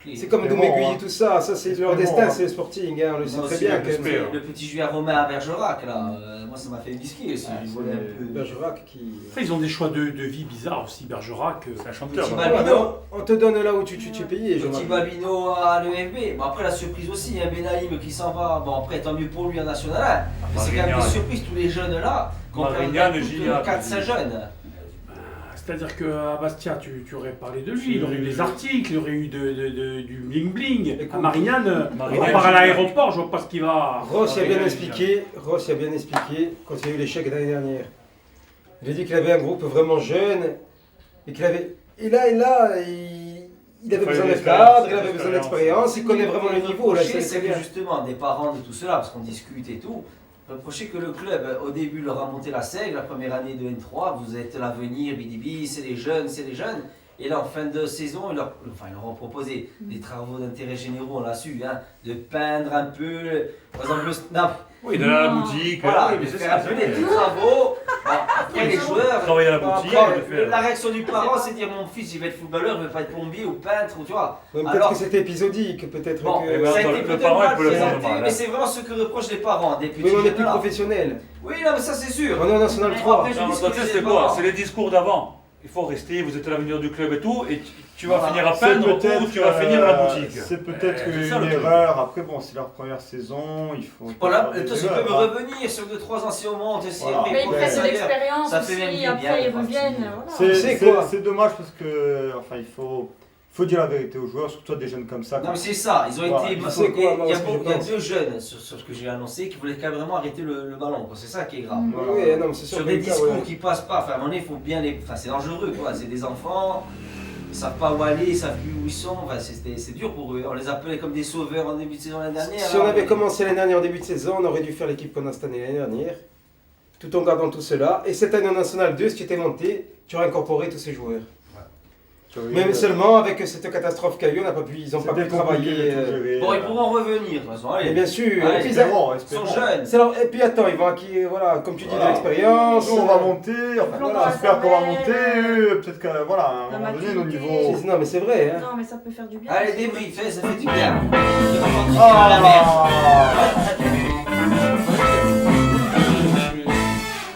Clé. C'est comme Mais Doumé bon, Guyi, hein. tout ça. Ça, c'est leur Mais destin, bon, c'est le Sporting. hein, On le sait Moi très aussi, bien. le que Spire. Le petit Julien Romain à Bergerac, là, moi ça m'a fait bisquer aussi. Je voulais un peu. Bergerac qui. Après, ils ont des choix de vie bizarres aussi, Bergerac. C'est un chanteur. Petit hein. Balbino. On te donne là où tu es payé. Petit Jean-Marie. Babino à l'EFB. Bon, après la surprise aussi, hein, Benaïm qui s'en va. Bon, après tant mieux pour lui en national. Hein. Mais c'est quand même Marignane. des surprises, tous les jeunes là. Qu'on perd Marignane, d'un coup de Gignac, 4-5 jeunes. C'est-à-dire qu'à Bastia, tu aurais parlé de lui, il aurait eu des articles, il aurait eu du bling-bling. À Marignane, on Marignane, part à Gignac. l'aéroport, je vois pas ce qu'il va. Ross y a bien Marignane, expliqué. Ross y a bien expliqué quand il y a eu l'échec l'année dernière. Il a dit qu'il avait un groupe vraiment jeune et qu'il avait. Et là, il avait besoin d'être cadre, il avait besoin d'expérience, il connaît vraiment le niveau. Là, C'est c'est que bien. justement, des parents de tout cela, parce qu'on discute et tout, reprocher que le club, au début, leur a monté la seigle, la première année de N3, vous êtes l'avenir, bidibi, c'est les jeunes, c'est les jeunes. Et là, en fin de saison, ils leur ont proposé des travaux d'intérêt généraux, on l'a su, hein, de peindre un peu, par exemple, non, Oui, de la boutique. voilà, oui, de mais c'est faire un ça, peu c'est des petits vrai. travaux. Bon, après, les joueurs, Travailler à la bon, boutique, après, de faire. la réaction du parent, c'est de dire mon fils, il va être footballeur, il ne veut pas être plombier ou peintre, ou tu vois. Peut-être Alors- que c'était épisodique, peut-être Bon, que. Eh ben, ça a attends, été le peut-être parent, il mal peut le présenté, prendre mal, hein. mais c'est vraiment ce que reprochent les parents des petits Oui, mais on est jeunes plus là. professionnel. Oui, non, mais ça c'est sûr. On est en National Mais 3. après, je Non, dis ce toi, que tu sais, les c'est quoi? parents. C'est les discours d'avant. Il faut rester, vous êtes l'avenir du club et tout, et tu vas Voilà. finir à C'est peindre peut-être, ou tu vas finir à la boutique. C'est peut-être C'est ça, une le truc. erreur. Après, bon, c'est leur première saison, il faut. Voilà, faire des toi, tu peux erreurs, me hein. revenir sur 2-3 ans si on monte. Si Voilà. après, Mais ils pour prennent les de salaires, l'expérience ça fait même aussi, bien après ils de reviennent. partir. Voilà. C'est dommage parce que, enfin, il faut dire la vérité aux joueurs, surtout à des jeunes comme ça. Non, mais c'est ça, ils ont Voilà, été. il Il faut quoi, moi, y a ce que je il y a pense. 2 jeunes sur ce que j'ai annoncé qui voulaient quand même vraiment arrêter le ballon. quoi. C'est ça qui est grave. Mm. Oui, non, mais c'est sûr Sur que des le cas, discours ouais. qui passent pas, enfin à un moment donné, il faut bien les. Enfin, c'est dangereux quoi, c'est des enfants, ils savent pas où aller, ils savent plus où ils sont, enfin, c'est dur pour eux. On les appelait comme des sauveurs en début de saison l'année dernière. Si on avait commencé l'année dernière en début de saison, on aurait dû faire l'équipe qu'on a cette année l'année dernière, tout en gardant tout cela. Et cette année en National 2, si tu étais monté, tu aurais incorporé tous ces joueurs. Mais seulement avec cette catastrophe qu'il y a eu, ils n'ont pas pu travailler. Bon, ils pourront revenir de toute façon, Et allez. bien sûr. Allez, et puis, Espérons, Ils sont espérons. jeunes. et puis attends, ils vont acquérir, voilà, comme tu dis, Voilà. de l'expérience. Nous, on va monter, enfin, Voilà. voilà, j'espère qu'on va Ouais. monter, peut-être que, voilà, à un La moment donné, nos maturité. niveaux... Non, mais c'est vrai. Hein. Non, mais ça peut faire du bien. Allez, aussi. débrief, ça fait du bien. Ah, la merde.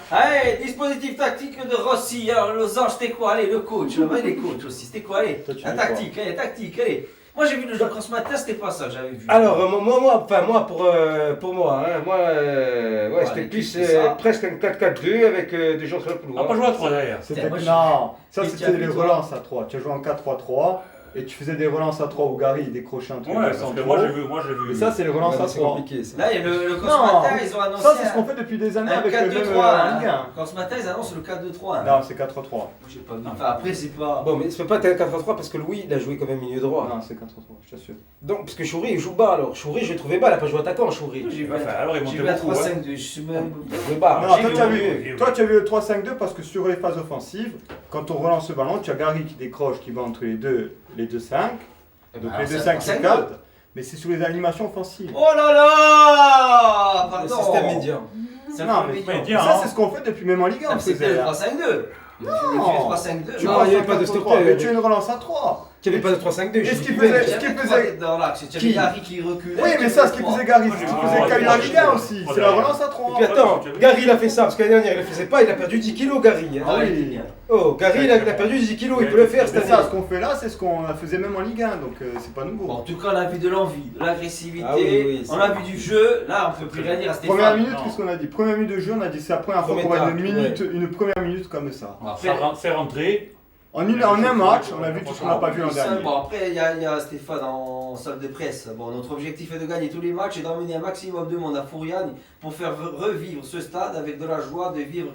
Allez, dispositif tactique de Rossi. Alors, Losange, c'était quoi? Allez, le coach. Là-bas, il est coach aussi. C'était quoi? Allez, Toi, tu la dis tactique, allez, tactique, allez. Moi, j'ai vu le jeu ce matin, c'était pas ça que j'avais vu. Alors, pour moi, hein, Ouais, c'était l'équipe, plus c'est ça. presque un 4-4-2 avec des gens sur le On couloir. va pas jouer à 3 derrière. C'était Moi, je- non, ça Qu'est-ce qu'il y a c'était les plus, toi relances à 3. Tu as joué en 4-3-3 et tu faisais des relances à 3 où Gary il décrochait un truc Ouais, de parce que centraux. moi j'ai vu. Et ça c'est les relances à C'est 3. compliqué ça. Là, il y a le Non, matin, ils ont annoncé. Ça c'est ce qu'on fait depuis des années un avec 4-2-3. même en Ligue 1. Quand ce matin, ils annoncent le 4-2-3. Non, c'est 4-3. J'ai pas vu. Enfin, après, c'est pas. Bon, mais ça peut pas être un 4-3 parce que Louis, il a joué quand même milieu droit. Non, c'est 4-3, je t'assure. Donc, parce que Choury, il joue bas alors. Choury, je l'ai trouvé bas, il a pas joué attaquant, Choury. J'ai vu Enfin, alors, il j'ai montait vu à beaucoup, 3-5-2. Je suis même. Il a joué bas. Non, j'ai toi vu tu as au vu, toi, tu as vu le 3-5-2 parce que sur les phases offensives, quand on relance le ballon, tu as Gary qui décroche, qui va entre les deux 5. Donc les 2-5 c'est 4. Mais c'est sur les animations offensives. Oh là là Le Pardon système médian. C'est Non, un peu mais médian. médian. ça c'est ce qu'on fait depuis même en Ligue 1. on C'était faisait, le hein. 3-5-2. Le Non. 3-5-2. Tu non. vois, il y avait pas de 4-3, stopper. mais tu as une relance à 3. Tu n'avais pas de 3-5-2. Et ce qui faisait dans l'axe, tu avais Gary qui recule. Oui, mais ça, ce qui faisait Gary, c'est ce qui faisait Kali en Ligue 1 aussi. C'est la relance à 3. Et puis attends, Gary il a fait ça parce que l'année dernière il ne le faisait pas, il a perdu 10 kilos Gary. Hein. Ah oui. Oh, Gary il a perdu 10 kilos, il peut le faire cette C'est ça, année. ce qu'on fait là, c'est ce qu'on faisait même en Ligue 1, donc c'est pas nouveau. Bon, en tout cas, on a vu de l'envie, de l'agressivité, Ah oui, on a vu du jeu. Là, on ne peut plus rien dire à Stéphane. Première minute, qu'est-ce qu'on a dit? Première minute de jeu, on a dit c'est la première fois qu'on a une première minute comme ça. C'est rentré. En un match, on a vu tout ce qu'on n'a pas vu l'an dernier. Bon, après, il y a Stéphane en salle de presse. Bon, notre objectif est de gagner tous les matchs et d'emmener un maximum de monde à Fouriane pour faire revivre ce stade avec de la joie, de vivre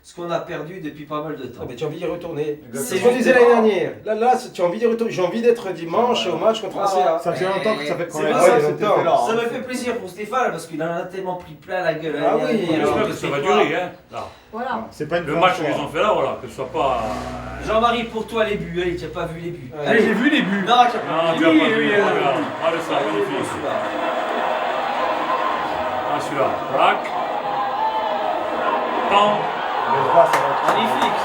ce qu'on a perdu depuis pas mal de temps. Ah, mais tu as envie d'y retourner. C'est ce qu'on disait l'année dernière. Là, tu as envie d'y retourner. J'ai envie d'être dimanche au match contre ACA. Ça fait longtemps que ça fait qu'on C'est a vrai, c'était fait là. Ça me fait plaisir pour Stéphane parce qu'il en a tellement pris plein la gueule. Ah oui, J'espère que ça va durer. Hein. Là. Voilà. C'est pas une Le match qu'ils ont fait là, voilà, que ce soit pas. Jean-Marie, pour toi les buts, tu n'as pas vu les buts. Allez, j'ai vu les buts. Non, tu n'as pas Non, vu tu les as buts. pas vu. oui, Regarde. Allez, ça, magnifique. Ah, celui-là. Black. Pan. Magnifique.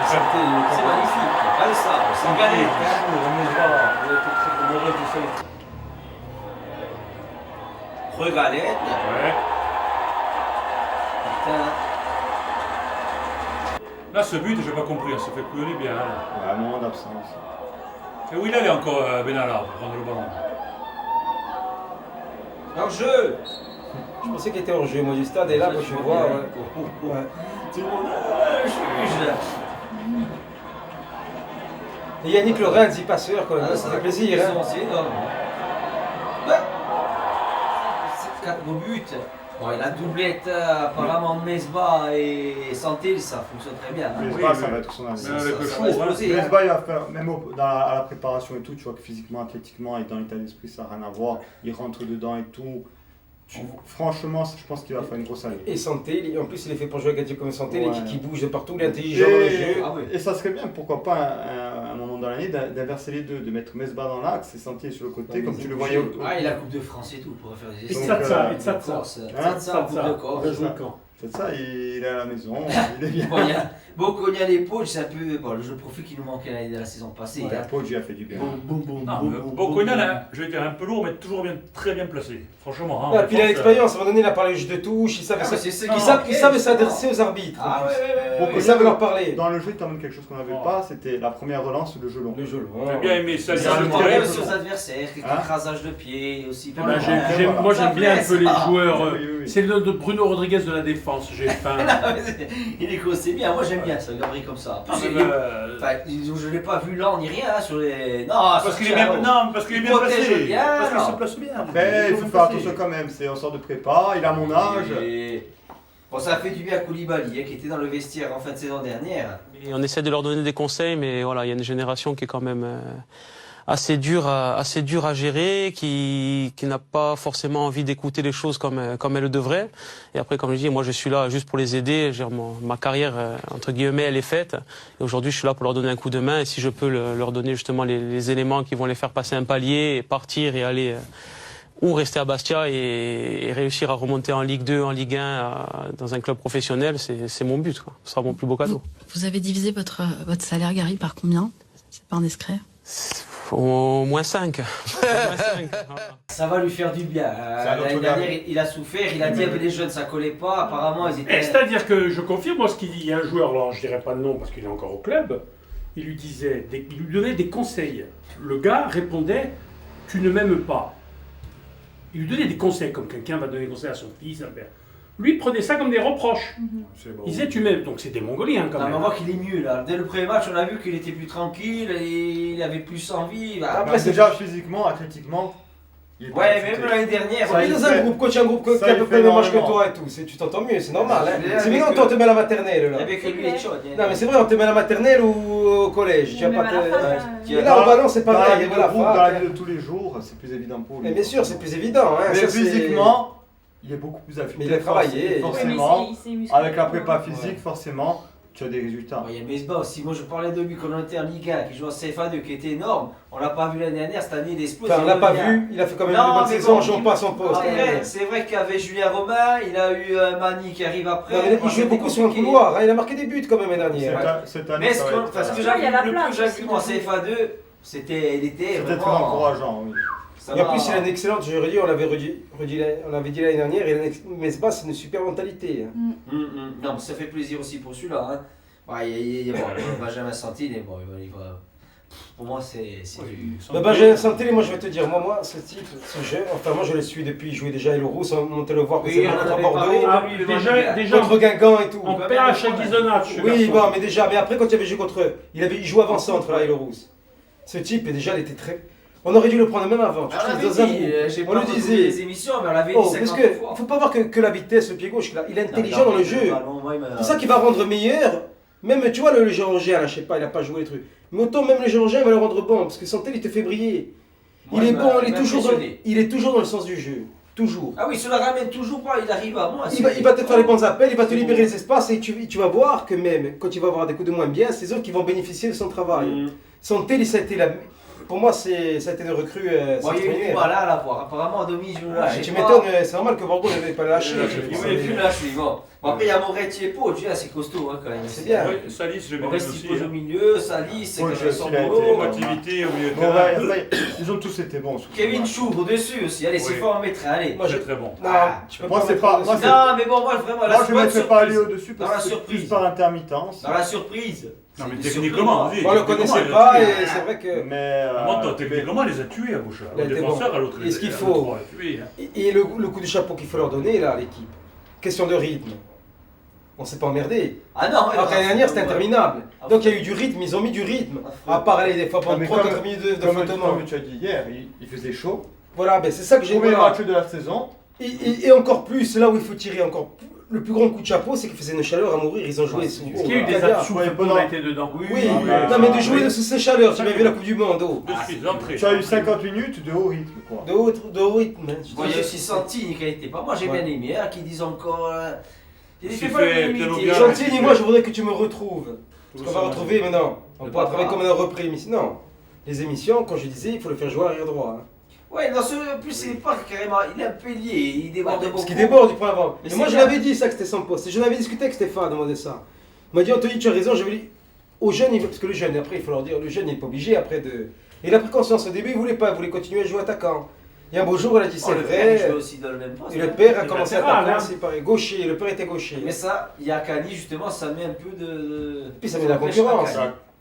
C'est magnifique. Allez, ça, c'est gagné. Regalette. Ouais. Putain. Là, ce but, j'ai pas compris, on se fait couillonner bien. Là. Ouais, un moment d'absence. Et où il allait encore, Benalla, pour prendre le ballon? En jeu. Je pensais qu'il était hors jeu, moi, du stade. Et là, quand tu vois. Ouais. Tout le monde. Juge. Et Yannick Laurent, 10 passeurs, quand même. Ça fait plaisir. Hein. C'est énorme. 4 beaux buts. Bon, et la doublette, apparemment, Mesba et Santé, ça fonctionne très bien. Hein. Mesba, ça va être son avis. Mais avec le Ça chaud, va exploser, hein. Mesba, il va faire, même à la préparation et tout, tu vois que physiquement, athlétiquement et dans l'état d'esprit, ça n'a rien à voir. Il rentre dedans et tout. Franchement, je pense qu'il va faire une grosse année. Et Santé, en plus il est fait pour jouer avec un type comme Santé, Ouais. qui bouge de partout, il est intelligent dans le jeu. Ah oui. Et ça serait bien, pourquoi pas, à un moment dans l'année, d'inverser les deux, de mettre Mesba dans l'axe et Santé sur le côté, Ouais, comme mais tu le c'est voyais au. Ah, et la Coupe de France et tout, pour faire des Et essais. Tsatsa, Donc, et Tsatsa. Corse, Hein, Tsatsa, Coupe de Corse. Le joueur camp. C'est ça, il est à la maison, il est bien. Bon, il y a Boconia à l'épaule, c'est un peu bon, le jeu de profil qui nous manquait l'année de la saison passée. Ouais, hein. Poggi a fait du bien. Boconia, je vais dire un peu lourd, mais toujours bien, très bien placé. Franchement. Hein, Ah, puis il a l'expérience, à un moment donné il a parlé de jeu de touche, il savait Ah, mais c'est ce il qui savait- manquait, il savait justement. s'adresser aux arbitres. Ah en ouais, plus. ouais, ouais, Il savait leur parler. Dans le jeu, il t'emmène quelque chose qu'on n'avait pas, c'était la première relance ou le jeu long. Le jeu, J'ai bien aimé ça. C'est ça, un le problème terrain. sur les adversaires, quelques Hein écrasages de pied aussi. Eh ben, Voilà. moi Ça j'aime bien un blesse, peu les ah. joueurs. Oui, oui, oui. C'est le de Bruno Rodriguez de la défense. J'ai faim. Il est c'est bien, moi j'aime bien ça, Gabriel comme ça. En plus, enfin, je ne l'ai pas vu lent ni rien hein, sur les. Non, Parce qu'il est bien, non, parce qu'il est bien protège placé. bien, Parce qu'il non. se place bien. Mais il faut faire placé. attention quand même, c'est en sorte de prépa, il a mon âge. Et- Bon, ça a fait du bien à Koulibaly, hein, qui était dans le vestiaire en fin de saison dernière. Et on essaie de leur donner des conseils, mais voilà, il y a une génération qui est quand même assez dure à gérer, qui n'a pas forcément envie d'écouter les choses comme elle le devrait. Et après, comme je dis, moi je suis là juste pour les aider. Ma carrière, entre guillemets, elle est faite. Et aujourd'hui, je suis là pour leur donner un coup de main. Et si je peux leur donner justement les éléments qui vont les faire passer un palier, et partir et aller ou rester à Bastia et réussir à remonter en Ligue 2, en Ligue 1, dans un club professionnel, c'est mon but, quoi. Ce sera mon plus beau cadeau. Vous avez divisé votre salaire, Gary, par combien? C'est pas indiscret. Au moins 5. Ça va lui faire du bien. L'année dernière, il a souffert, il a dit avec les jeunes ça collait pas, apparemment ils étaient. C'est-à-dire que je confirme, moi, ce qu'il dit. Il y a un joueur, alors je dirais pas de nom parce qu'il est encore au club, il lui donnait des conseils. Le gars répondait « Tu ne m'aimes pas ». Il lui donnait des conseils, comme quelqu'un va donner des conseils à son fils, à un père. Lui, il prenait ça comme des reproches. Il disait « Tu m'aimes ». Donc c'est des Mongoliens quand Non, même. mais on voit qu'il est mieux là. Dès le premier match, on a vu qu'il était plus tranquille, et il avait plus envie. Bah, Après, déjà physiquement, athlétiquement, il est pas ouais, affûté. même l'année dernière. Ça, Il est dans un groupe, coach un groupe qui a ça, à il peu fait près le même âge que énormément. toi et tout. Tu t'entends mieux, c'est normal. Hein. Avec C'est bien quand on te met à la maternelle là. Avec lui et Chod. Non mais c'est vrai, on te met à la maternelle ou au collège. Tu vas Même pas à la te... fac, Et là au ballon c'est Dans la pareil. vie de Voilà, groupe, fac, dans la hein. vie de tous les jours, c'est plus évident pour lui. Mais bien sûr, c'est plus évident. Hein. Mais Ça, c'est- physiquement, il est beaucoup plus affûté. Mais il a travaillé. Forcément, Oui, mais il s'est musclé. avec la prépa physique, forcément, tu as des résultats. Il y a Mesba aussi. Moi je parlais de lui quand on était en Ligue 1, qui joue en CFA2, qui était énorme. On l'a pas vu l'année dernière, cette année il explose. Enfin, on il l'a pas revient. vu, il a fait quand même Non, une bonne mais saison bon, en jouant pas à son poste. Après, c'est vrai qu'avec Julien Romain, il a eu Mani qui arrive après. Non, mais Bon, il jouait c'était beaucoup sur le compliqué. couloir, hein. Il a marqué des buts quand même l'année dernière. Cette année, Mais ça va être- parce que Il y a la le place peu que j'ai aussi, vu en de- CFA2, Il était C'était très vraiment encourageant, oui. Et en plus, il a une excellente, je redis, on l'avait dit l'année dernière, Mesbah, c'est une super mentalité. Non, mais ça fait plaisir aussi pour celui-là. Hein. Ouais, il Benjamin Santine, et bon, il va. Pour moi, c'est du. Benjamin Santine, moi je vais te dire, moi, ce type, ce jeu, enfin, moi je le suis depuis, il jouait déjà à Elorus, on montait le voir Oui, contre Bordeaux, Déjà, contre Guingamp et tout. on perd à chaque Ghisonacci. Oui, bon, mais déjà, mais après, quand il avait joué contre eux, il jouait avant-centre là, Elorus. Ce type, déjà, il était très. On aurait dû le prendre même avant. On le disait. Les émissions, mais on l'avait dit 50 parce que fois. faut pas voir que la vitesse, le pied gauche, il est intelligent dans le jeu. C'est ça qui va rendre meilleur. Même, tu vois, le Géorgien, là, je sais pas, il a pas joué les trucs. Mais autant même le Géorgien, il va le rendre bon, parce que Santel, il te fait briller. Il est bon, il est toujours dans le sens du jeu. Toujours. Ah oui, cela ramène toujours pas, il arrive à moi. Il va te faire les bons appels, il va te libérer les espaces, et tu vas voir que même, quand il va avoir des coups de moins bien, c'est eux qui vont bénéficier de son travail. Santel, ça a été la... Pour moi, ça a été une recrue. Bon, il y a eu du mal à la voir. Apparemment, à demi, je me lâche. Tu m'étonnes, c'est normal que Bordeaux n'avait pas lâché. Il voulait plus lâcher. Bon, après, il y a Moretti et Pau. Déjà, c'est costaud hein, quand même. C'est bien. Oui, Salis, je vais Moretti aussi. pose au milieu, Salis, c'est Oui, que son il a été- boulot. Activité au milieu de Bon, terrain. ouais, ils ont tous été bons. Kevin Chou au-dessus aussi. Allez, c'est Oui. fort en mettre. Allez. Moi, C'est très bon. Non, tu peux Moi, c'est mettre pas- au-dessus. moi, c'est- Non, mais bon, moi, vraiment, Moi, je ne mettrais pas lui surprise. au-dessus Dans la parce que c'est surprise. plus par intermittence. Dans la surprise. Non, mais C'est une techniquement, surprise. oui. On le techniquement, connaissait il a pas tué. et c'est vrai que. Mais. Monta, techniquement, il les a tués à gauche. Il a Le été défenseur, bon. à l'autre, Et ce qu'il à faut. l'autre, on l'a tué, hein. Et le coup de chapeau qu'il faut leur donner là à l'équipe. Question de rythme. On s'est pas emmerdé. Ah non, Alors l'année dernière c'était ouais. interminable. Donc il y a eu du rythme, ils ont mis du rythme. À part aller des fois pendant mais 3-4 minutes de flottement. comme tu as dit hier, il faisait chaud. Voilà, ben c'est ça que j'ai Premier voilà. match de la saison. Et encore plus, là où il faut tirer encore le plus grand coup de chapeau, c'est qu'il faisait une chaleur à mourir. Ils ont joué. Est-ce qu'il y a eu des absous Ouais, quand on a été dedans? Oui, oui, non mais de jouer de ces chaleurs, tu m'as vu la Coupe du Monde. De suite, l'entrée. Tu as eu 50 minutes de haut rythme, quoi. De haut rythme. Hein. Bon, il y a aussi Santini qui a été pas. Moi, j'ai Ouais. bien aimé, hein, qui disent encore. Il S'il fait pas fait l'unanimité. bien, Santini, moi je voudrais que tu me retrouves. Parce qu'on va ça, retrouver maintenant. On Le pourra papa. travailler comme on a repris l'émission. Non. Les émissions, quand je disais, il faut le faire jouer arrière droit. Hein. Ouais, dans ce plus, c'est pas carrément. Il est un peu lié, il déborde beaucoup. Parce qu'il déborde du point avant. Mais Et moi c'est je bien. l'avais dit ça que c'était son poste. Et j'en avais discuté avec Stéphane de ça. Il m'a dit Anthony, tu as raison. J'avais dit aux jeunes, parce que le jeune, après il faut leur dire, le jeune il n'est pas obligé après de. Et il a pris conscience au début, il voulait pas, il voulait continuer à jouer attaquant. Et un beau jour, il a dit c'est Le père, il vrai. joue aussi dans le même poste. Et le père a C'est commencé à latéral, attaquer, hein. c'est pareil. Gaucher, le père était gaucher. Mais ça, il y a Kani, justement, ça met un peu de. Et puis ça met de la concurrence.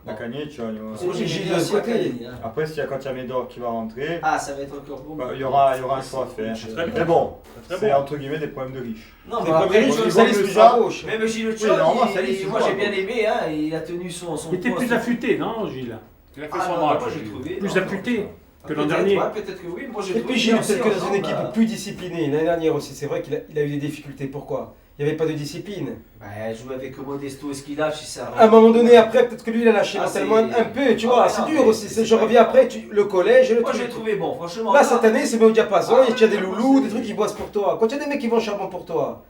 La Cagné, tu vois. Moi, j'ai Gilles bien de aussi côté. Kani, hein. Après, s'il y a quand il y a Médor qui va rentrer, Ah, ça va être encore bon. il y aura un choix à faire. C'est très bien. Mais bon, Très c'est bon. entre guillemets des problèmes de riches. Non, C'est mais pas après, bien, je je vois Salis que plus ça- à gauche. même Gilles Oui, normalement, ça, il moi joue j'ai pas. bien aimé, hein, il a tenu son Il était poste. plus affûté, non, Gilles? Il a fait Ah, son non, match. moi j'ai trouvé. Plus non, affûté non, que l'an peut-être, dernier. ouais, peut-être que oui, moi j'ai Et trouvé. puis Gilles, bien peut-être que aussi dans une ensemble, équipe plus disciplinée, l'année dernière aussi, c'est vrai qu'il a eu des difficultés. Pourquoi? Il n'y avait pas de discipline. Bah, jouer avec Modesto et Esquilache, si ça. À un moment donné, après, peut-être que lui, il a lâché Ah, mentalement c'est- un peu, tu Ah, vois, ouais, c'est non, dur mais aussi. c'est Je pas reviens grave. après, le collège, le Moi j'ai truc. trouvé bon, franchement. Là, cette année, c'est mis au diapason, Ah, et tu as des ouais, loulous, c'est- des trucs qui bossent pour toi. Quand il y a des mecs qui vont au charbon pour toi,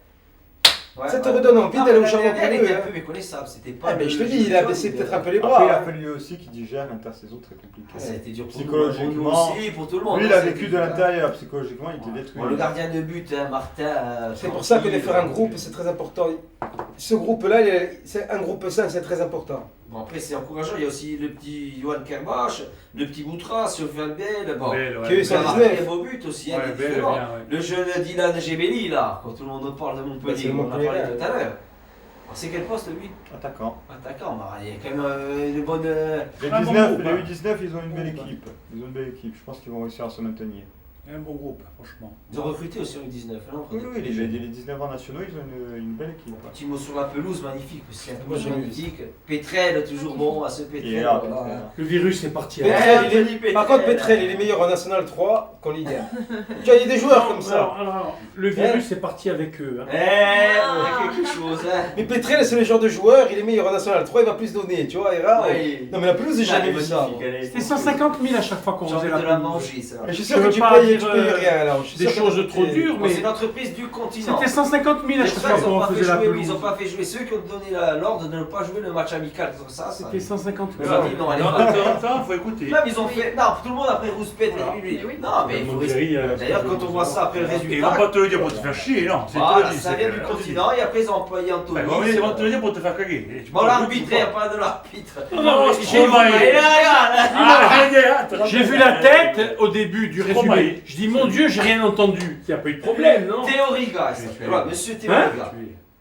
Ouais, ça te ouais. redonne envie Non, d'aller mais au charbon l'année pour dernière, il eux. était un hein. peu méconnaissable, c'était pas. Ah, mais le je te jeu dis, il a de baissé John, peut-être mais- un peu les Après, bras. il a hein. fallu aussi qu'il digère l'intersaison très compliquée. Ah, ça a été dur pour nous, Psychologiquement, pour nous aussi, pour tout le monde. Lui, il hein, a cette vécu de équipe-là. l'intérieur, psychologiquement, il était détruit. Bon, le gardien de but, hein, Martin. C'est pour ça que de faire un groupe, c'est très important. Ce groupe-là, c'est un groupe sain, c'est très important. Bon, après, c'est encourageant. Il y a aussi le petit Johan Kerbach, le petit Boutras, Sofiane Bell. Bon, Belle, ouais. Qui a eu il a son marqué 19. un beau but aussi. hein, Ouais, il est Belle, différent. bien, ouais. Le jeune Dylan Gebeli, là, quand tout le monde parle de Bah, Montpellier, c'est le on en a Montpellier, parlé ouais. tout à l'heure. C'est quel poste lui? Attaquant. Attaquant, bah, il y a quand même une bonne. Les Un bon 19, groupe, les hein. U19, ils ont une belle Bon, équipe. Ils ont une belle équipe. Je pense qu'ils vont réussir à se maintenir. Un bon groupe, franchement. Ils ont recruté aussi en 19. Hein, Oui, oui, les 19 ans nationaux, ils ont une belle équipe. Un petit mot sur la pelouse, magnifique aussi. La Moi, pelouse j'ai vu. magnifique. Pétrel, toujours bon à ce Il Pétrel. est là, voilà. Petrel. Le virus est parti. Ouais. hein. Petrel, Par contre, Petrel, il est meilleur en National 3 qu'en Ligue 1. Tu vois, il y a des joueurs comme ça. Alors, le virus est parti avec eux. hein. Eh, on a quelque chose, hein. Mais Petrel, c'est le genre de joueur, il est meilleur en National 3, il va plus donner, tu vois. Et là, Ouais. Non, mais la pelouse, j'ai jamais vu ça. Magnifique, elle est- C'était 150 000 à chaque fois qu'on J'ai faisait envie la de la pelouse. manger, ça. Mais je suis Je sûr que veux tu pas payes. dire tu payes rien, alors. Je suis des sûr que choses trop dures, mais C'est une entreprise du continent. c'était 150 000 à C'est chaque ça, fois ils qu'on n'ont pas, faisait fait la jouer- ils pelouse. ont pas fait jouer ceux qui ont donné l'ordre de ne pas jouer le match amical comme ça. C'était 150 Ils 000. ont dit non, allez, Non, pas. attends, faut écouter. Même ils ont fait. Non, tout le monde après Rouspète et lui. Mais oui. Non, mais il faut Montéry, D'ailleurs, quand on voit ça après le Ils vont résultat. pas te le dire pour te faire chier, non. C'est Voilà, te le dit, ça c'est- vient du continent et après ils ont employé Anthony. Ils vont te le dire pour te faire caguer. Et tu Bon, parles l'arbitre, il n'y a pas de l'arbitre. Non, j'ai vu- regarde. J'ai vu la tête au début du Stromae. résumé. Je dis, mon Dieu, j'ai rien entendu. Il n'y a pas eu de problème, non? Théoriga, il s'appelle. Voilà, monsieur Théoriga.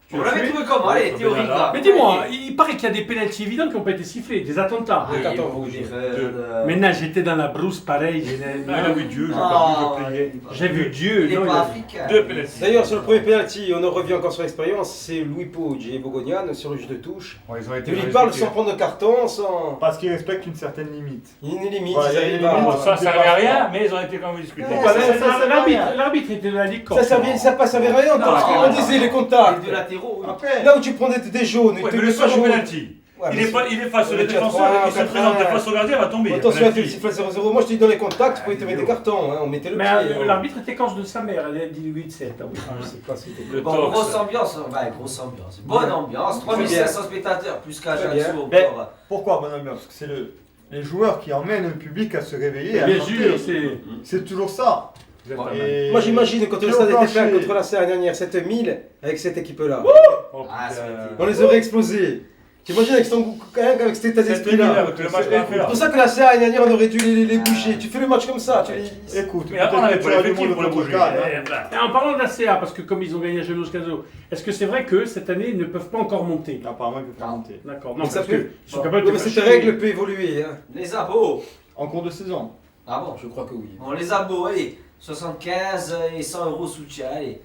Tu Vous l'as l'avez tué? trouvé comment? Allez, Théoriga. Mais dis-moi, il paraît qu'il y a des pénaltys évidents qui n'ont pas été sifflés, des attentats. Ah, il y a Attends, beaucoup vous- d'erreurs. Maintenant, j'étais dans la brousse pareil. Il a vu Dieu, Non, je pliais. J'ai vu Dieu. Il n'est non, pas il a- africain. Deux pénaltys. D'ailleurs, sur le premier penalty, on en revient encore sur l'expérience, c'est Louis Poggi et Bogonian sur le jeu de touche. Ouais, ils ont été Et il parle sans prendre de carton, sans. Parce qu'ils respectent une certaine limite. Il y a une limite, Ouais, ils il y a arrivent une à- limite. Bon, ça servait à rien, mais ils ont été quand même discutés. Ouais, ça L'arbitre était de la Ligue Corse. Ça pas servait à rien, parce qu'on disait les contacts. De latéraux, oui. Après, Là où tu prends des jaunes, Ouais, tu mais mets le pas second jaune. penalty. Ouais, Il mais est face Ouais, les mais tu as défenseurs, trois, il se quatre, présente un. face au gardien, il va tomber. Attention, Penalty. tu siffles 0-0. Moi, je te dis dans les contacts, tu pouvais te mettre des cartons, hein, on mettait le Mais pied. hein. l'arbitre était corse de sa mère, elle a dit 8-7. Ah oui. Je sais pas si c'était. Le Bon, torse. grosse ambiance, ouais, grosse ambiance. Bonne ambiance, 3500 spectateurs, plus qu'à Très Ajaccio bien. encore. pourquoi bonne ambiance? Parce que c'est les joueurs qui emmènent le public à se réveiller. à Bien chanter. sûr, c'est. C'est toujours ça. Et- Moi, j'imagine quand le Et stade au était plein plancher. contre la Serre dernière, 7000, avec cette équipe-là. Oh, Ah, putain. On les aurait explosés. T'imagines avec avec cet état Cette d'esprit-là. nuit-là, avec le match qu'on a fait C'est là. pour ça que la Serre l'année dernière, on aurait dû les boucher. Tu fais le match comme ça, tu les. Écoute, Mais avant, on n'avait peut-être pas que tu auras du l'effectif monde pour le contre bouger. Cannes, hein. Et en parlant de la CA, parce que comme ils ont gagné à Genos Caso, est-ce que c'est vrai que cette année ils ne peuvent pas encore monter? Apparemment, il peut faire monter. D'accord, non, Mais ça parce peut- qu'ils sont Ouais, capables de mais faire cette chier. règle peut évoluer. Hein. Les abos. En cours de saison. Ah bon? Je crois que oui. Bon, les abos, allez, 75 et 100 euros soutien, allez.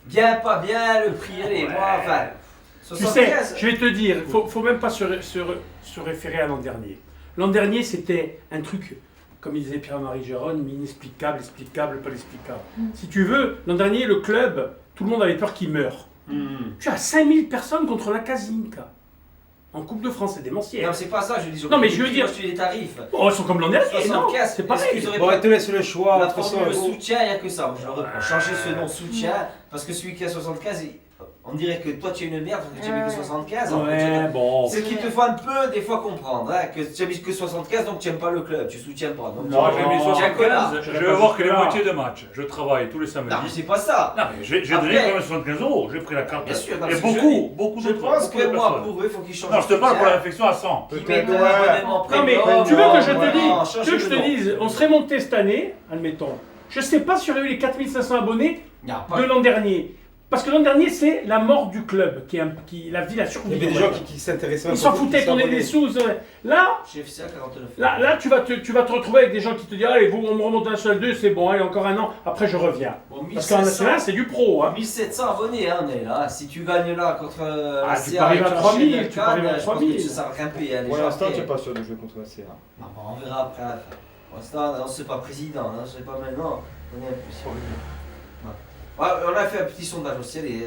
Bien, pas bien, le prix, allez, moi, enfin. Tu sais, 75. je vais te dire, faut même pas se référer à l'an dernier. L'an dernier, c'était un truc, comme il disait Pierre-Marie Gérone, inexplicable, explicable, pas explicable. Si tu veux, l'an dernier, le club, tout le monde avait peur qu'il meure. Tu as 5000 personnes contre la Casinca. En Coupe de France, c'est démentiel. Non, c'est pas ça, je dis. Non, mais je veux dire- Je les tarifs. Oh, ils sont comme l'an dernier, non 75, c'est pareil. est-ce qu'ils auraient Bon, pas- elle te laisse le choix La entre 100 formule euros. soutien, il n'y a que ça. Moi, je le reprends. Changer ce nom soutien, parce que celui qui a 75, on dirait que toi tu es une merde, parce que tu as mis que 75. alors que Ouais, bon. c'est ce qu'il te faut un peu des fois comprendre, hein, que tu as mis que 75, donc tu n'aimes pas le club, tu soutiens pas. Donc, Moi, j'ai mis Non, 75, je j'irai vais pas voir que les jusque-là. moitiés de match. Je travaille tous les non, mais samedis. c'est pas ça. Non, mais j'ai Après- donné quand même 75 euros. J'ai pris la carte. Bien sûr, non, Et c'est ce que je dis. beaucoup Je d'autres. pense beaucoup que de moi, personnes. pour eux, il faut qu'ils changent Non, je te de parle pour la soutien, réflexion à 100. qu'ils Peut-être, mettent un ouais. abonnement Non mais premium, tu veux que je voilà, te dise, changer tu veux que je le te nom. dise, on serait monté cette année, admettons. Je sais pas si on aurait eu les 4500 abonnés Non, pas- de l'an dernier. Parce que l'an dernier, c'est la mort du club qui la vie, la Il y survie. avait des gens qui s'intéressaient Ils s'en foutaient qu'on ait des sous. Là, GFC à 49. là, tu vas te retrouver avec des gens qui te disent allez, vous, on me remonte à National 2, c'est bon, allez, encore un an, après je reviens. Bon, Parce qu'en 1700, National, c'est du pro. Hein. 1700 abonnés, hein, on est là. Si tu gagnes là contre Ah, la tu CA peux arriver et à tu 3000, enchaînes tu peux arriver à Cannes, je pense 3000. que ça va grimper. Hein, les Pour gens l'instant, après. tu n'es pas sûr de jouer contre la CA. Non, bon, on verra après. Pour l'instant, on ne sait pas président, hein, on ne sait pas maintenant. On est impuissant. Ouais, on a fait un petit sondage aussi. Allez,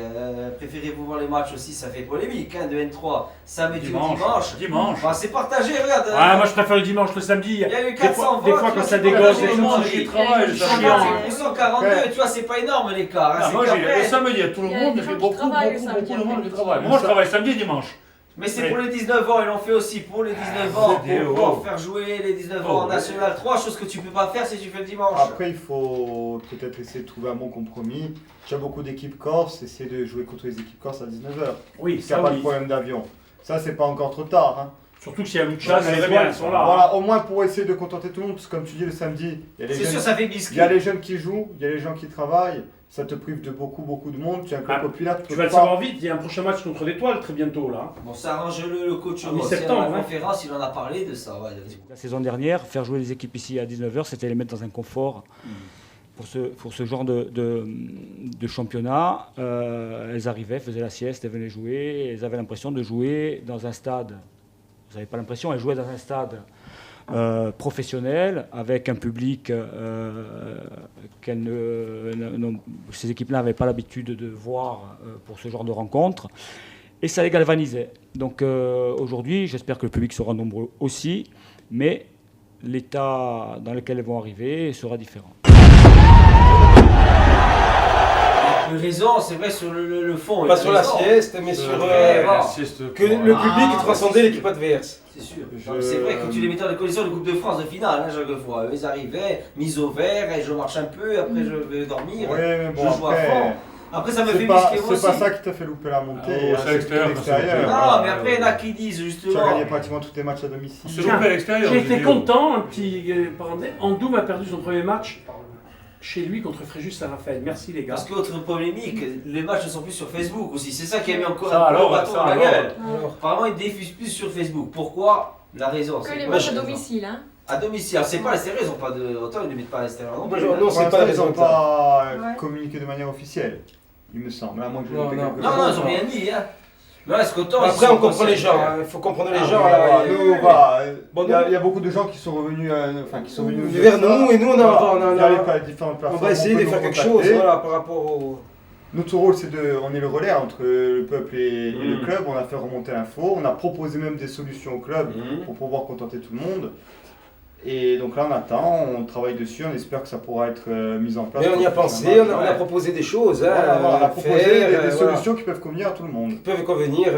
préférez-vous voir les matchs aussi? Ça fait polémique, hein, de N3, samedi ou dimanche. Dimanche. Bah, c'est partagé, regarde. Ouais, moi je préfère le dimanche, le samedi. Il y a eu Des 400 fois, des votes, fois tu quand vois, ça c'est dégosse, partagé, les Tout le gens monde qui qui travaille le chiant. samedi. 142, tu vois, c'est pas énorme l'écart. Hein, Ah, c'est moi, qu'après- le samedi, il y a tout le Il y a monde, des il y gens a qui beaucoup travaillent le de samedi monde qui après-midi. travaille. Moi, je travaille samedi et dimanche. Mais c'est Oui. pour les 19 ans, ils l'ont fait aussi pour les 19 ans, c'est des pour pouvoir hauts. faire jouer les 19 Oh, ans en oui. National 3, chose que tu peux pas faire si tu fais le dimanche. Après, il faut peut-être essayer de trouver un bon compromis. Tu as beaucoup d'équipes corses, essayer de jouer contre les équipes corses à 19h. Oui, Il n'y a ça pas de oui. problème d'avion. Ça, c'est pas encore trop tard. Hein. Surtout que s'il y a Lucha, Ouais, les c'est bien, étoiles sont là. Voilà, au moins pour essayer de contenter tout le monde, parce que comme tu dis, le samedi, il y a les C'est sûr, jeunes, ça fait il biscuit. y a les jeunes qui jouent, il y a les gens qui travaillent. Ça te prive de beaucoup de monde. Tu as un club Ah, populaire. Tu vas le savoir vite, il y a un prochain match contre l'Étoile très bientôt là. Bon, ça arrange le coach Ah, aussi. mi-septembre, À la hein. conférence, il en a parlé de ça. Ouais. La saison dernière, faire jouer les équipes ici à 19h, c'était les mettre dans un confort. Pour ce genre de championnat, elles arrivaient, faisaient la sieste, elles venaient jouer, elles avaient l'impression de jouer dans un stade. Vous n'avez pas l'impression, elles jouaient dans un stade professionnel, avec un public ces équipes-là n'avaient pas l'habitude de voir pour ce genre de rencontres. Et ça les galvanisait. Donc aujourd'hui, j'espère que le public sera nombreux aussi, mais l'état dans lequel elles vont arriver sera différent. Raison, c'est vrai, sur le fond. Pas sur la sieste, mais sur que le public transcendait l'équipe adverse. C'est sûr. C'est vrai que tu les mettais dans les conditions de Coupe de France de finale, hein, chaque fois. Ils arrivaient, mis au vert, et je marche un peu, après je vais dormir, mais bon, je joue à fond. Après, ça me fait pas, muscler aussi. C'est pas ça qui t'a fait louper la montée. C'est à l'extérieur. Non, mais après, il y en a qui disent justement. Tu as gagné pratiquement tous tes matchs à domicile. C'est loupé à l'extérieur. J'ai été content, un petit parenthèse. Andoum a perdu son premier match chez lui contre Fréjus Saint-Raphaël. Merci les gars. Parce qu'autre polémique, les matchs ne sont plus sur Facebook aussi. C'est ça qui a mis encore ça, un alors, bâton ça, dans la alors. gueule. Apparemment, ils diffusent plus sur Facebook. Pourquoi? La raison. Que les matchs à domicile, hein. À domicile. Alors, c'est pas à l'extérieur, ils ont pas de. Autant ils ne mettent pas à l'extérieur non plus. Non, c'est pas la raison. Ils n'ont pas communiqué de manière officielle, il me semble. À moins que je Non, ils n'ont rien dit. Hein. Là, est-ce qu'autant. Après, on comprend les gens. Il faut comprendre les gens. Il y a beaucoup de gens qui sont revenus. Vers nous, et nous, on on va essayer de faire quelque chose par rapport au. Notre rôle, on est le relais entre le peuple et le club. On a fait remonter l'info. On a proposé même des solutions au club pour pouvoir contenter tout le monde. Et donc là, on attend, on travaille dessus, on espère que ça pourra être mis en place. Mais on y a pensé, on a proposé des choses. On a proposé des solutions qui peuvent convenir à tout le monde. Qui peuvent convenir.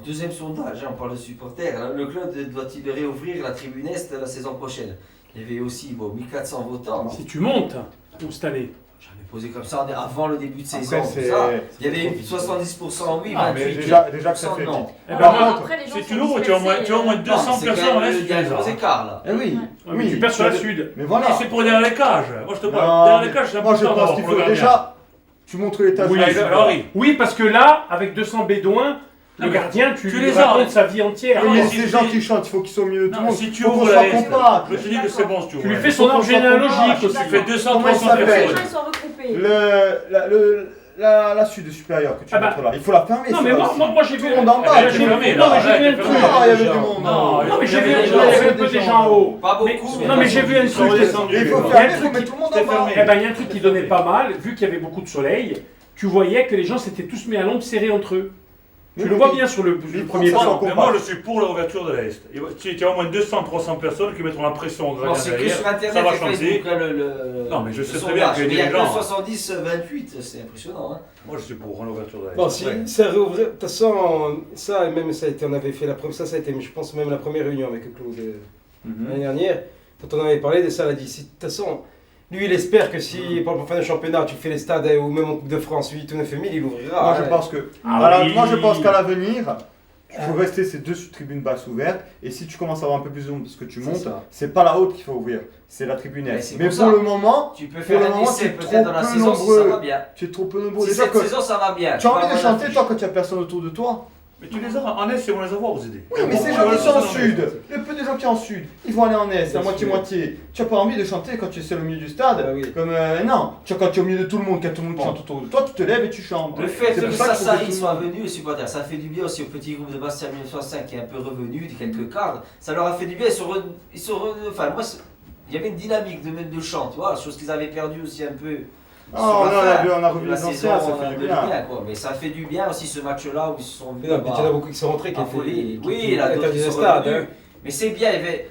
Deuxième sondage, on parle de supporters. Le club doit-il réouvrir la tribune Est la saison prochaine? Il y avait aussi 1400 votants. Si tu montes cette année. J'avais posé comme ça avant le début de saison. Après, il y avait 70% oui, 28%. Mais déjà que ça fait non. Par contre, si tu l'ouvres, tu as au moins 200 personnes en Est. Il y a gros écart là. Oui, tu perds sur la Sud. Mais voilà. C'est pour derrière les cages. Moi je te parle. Derrière les cages, c'est moi je important pense qu'il pour le faut gardien. déjà. Tu montres l'état de Oui, parce que là, avec 200 bédouins, le gardien, tu lui racontes sa vie entière. Mais ces gens qui chantent, il faut qu'ils soient au milieu de tout le monde. Si tu ouvres la liste, je te dis que c'est bon si tu ouvres. Tu lui fais son arbre généalogique aussi. Tu fais 200, Comment il 300 s'appelle personnes. Ils sont regroupés. La Sud supérieure que tu montres là, il faut la fermer. Non, mais moi j'ai vu. Tout le monde en bas. J'ai vu un truc. Il y avait du monde. Non, mais j'ai vu un peu des gens en haut. Pas beaucoup. Non, mais j'ai vu un truc. Il faut fermer, il faut mettre tout le monde en bas. Eh ben, il y a un truc qui donnait pas mal, vu qu'il y avait beaucoup de soleil. Tu voyais que les gens s'étaient tous mis à l'ombre, serrés entre eux. Tu le vois bien sur le premier plan. Mais moi, je suis pour l'ouverture de l'Est. Tu as au moins 200-300 personnes qui mettront la pression au gradien c'est que derrière. sur Internet Ça va et changer. Facebook, Non, mais je sais le très bien sondage. que Mais il y a les que gens. 70-28, c'est impressionnant. Hein. Moi, je suis pour l'ouverture de l'Est. Bon, si ça réouvrait. De toute façon, ça, et même ça a été, on avait fait la première. Ça a été, je pense, même la première réunion avec Claude l'année dernière. Quand on avait parlé de ça, elle a dit de toute façon. Lui, il espère que si, pour la fin du championnat, tu fais les stades ou même en Coupe de France 8 ou 9 000, il ouvrira. Moi, je pense qu'à l'avenir, il faut rester ces deux tribunes basses ouvertes. Et si tu commences à avoir un peu plus de monde parce que tu montes, c'est pas la haute qu'il faut ouvrir, c'est la tribune Est. Mais pour le moment, tu peux faire un essai peut-être dans la saison si ça va bien. Tu es trop peu nombreux. Si cette saison ça va bien. Tu as envie de chanter toi quand il n'y a personne autour de toi. Mais tu les as en Est, c'est bon les avoir, vous aider. Oui, mais ces gens qui sont en Sud, le peu de gens qui sont en Sud, ils vont aller en Est, à moitié-moitié. Tu n'as pas envie de chanter quand tu es seul au milieu du stade. Comme non, quand tu es au milieu de tout le monde, quand tout le monde chante autour de toi, tu te lèves et tu chantes. Le fait que Sassari soit venu, les supporters, ça fait du bien aussi au petit groupe de Bastia 1965 qui est un peu revenu, de quelques cadres. Ça leur a fait du bien. Enfin, moi, il y avait une dynamique de chant, tu vois, chose qu'ils avaient perdu aussi un peu. On a revu les anciens, ça fait du bien. Mais ça fait du bien aussi ce match-là où ils se sont venus. Il y en a beaucoup qui sont rentrés, qui ont oui, là, d'autres qui sont revenus. Mais c'est bien, il y avait.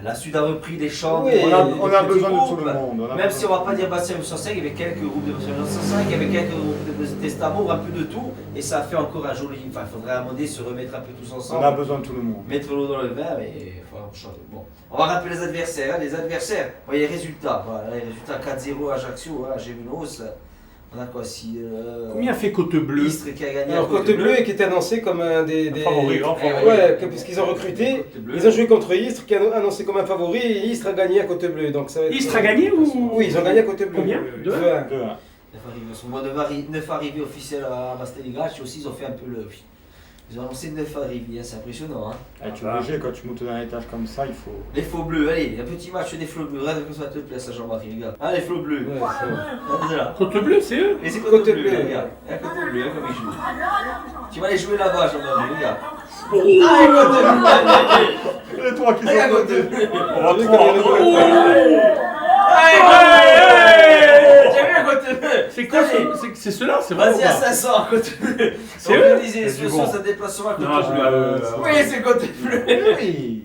La Sud a repris des chants. Oui, on a besoin de tout le monde. Même si on ne va pas dire Bastia 1965, il y avait quelques groupes de Bastia 1965, il y avait quelques groupes de Testamo, un peu de tout. Et ça a fait encore un joli. Enfin, il faudrait à un moment donné se remettre un peu tous ensemble. On a besoin de tout le monde. Mettre l'eau dans le vin, mais bon. On va rappeler les adversaires. Les adversaires, voyez les résultats. Voilà, les résultats 4-0 à Ajaccio, à Géminos. On a quoi si combien fait Côte-Bleue? Istres qui a gagné. Alors Côte-Bleue qui était annoncé comme un des favoris. Ouais, puisqu'ils ont recruté. Ils ont joué contre Istres qui a annoncé comme un favori et Istres a gagné à Côte-Bleue. Donc ça va être... Istres a gagné ou? Oui, ils ont gagné à Côte-Bleue. Combien? 2-1. 9 arrivées officielles à Bastéliga, aussi ils ont fait un peu le. Ils ont annoncé 9 arrivées, c'est impressionnant. Hein. Tu es obligé, quand tu montes d'un étage comme ça, il faut. Les faux bleus, allez, un petit match des flots bleus, regarde comme ça te plaît, ça Jean-Marie, les gars. Ah, les flots bleus. Côte-Bleue, c'est eux? Et c'est Côte-Bleue, regarde. Côte-Bleue, comme ils jouent. Tu vas aller jouer là-bas, Jean-Marie, regarde. Ah, Côte-Bleue! Les trois qui sont Côte-Bleue. On va trois. C'est quoi? C'est ceux-là, c'est vrai. Vas-y à 500 à Côte-Bleue. C'est eux? Organisez les sociaux, ça déplacement à Côte-Bleue. Oui, c'est Côte-Bleue. Oui.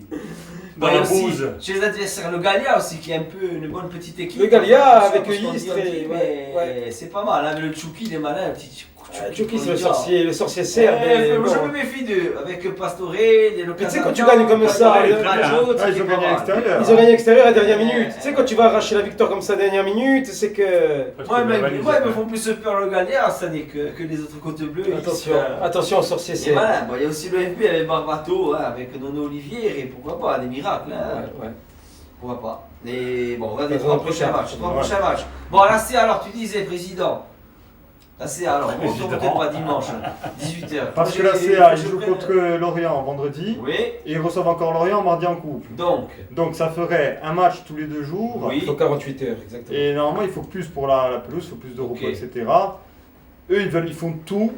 Dans Ouais, la aussi, bouse. chez les adversaires, le Gallia aussi, qui est un peu une bonne petite équipe. Le Gallia avec Parce qu'on Istres dit, et- mais ouais. c'est pas mal. Hein, le Tchouki, il est malin, un petit Tchouki, c'est le sorcier serbe. mais bon. Je me méfie d'eux, avec Pastore, des Mais tu sais, quand tu gagnes comme ça, ils ils ont gagné à l'extérieur. Ils ont gagné à l'extérieur à la dernière minute. Tu sais, quand tu vas arracher la victoire comme ça à la dernière minute, c'est que. Ouais, mais ils me font plus peur le Gallia cette année que les autres côtes bleues. Attention, attention au sorcier C'est serbe. malin. Bon, il y a aussi le FB avec Barbato, hein, avec Nono Olivier, et pourquoi pas, des miracles. Hein. Ouais. Pourquoi pas. Et bon, on va des Dans trois un prochains prochain. matchs. Trois prochains matchs. Bon, là, c'est alors, tu disais, président. Là, c'est alors, on ne peut pas dimanche, 18h. Parce que la CA, il joue contre Lorient vendredi. Oui. Et ils reçoivent encore Lorient mardi en coupe. Donc ça ferait un match tous les 2 jours. Il faut 48 heures, exactement. Et normalement, il faut plus pour la pelouse, il faut plus de repos, etc. Eux, ils font tout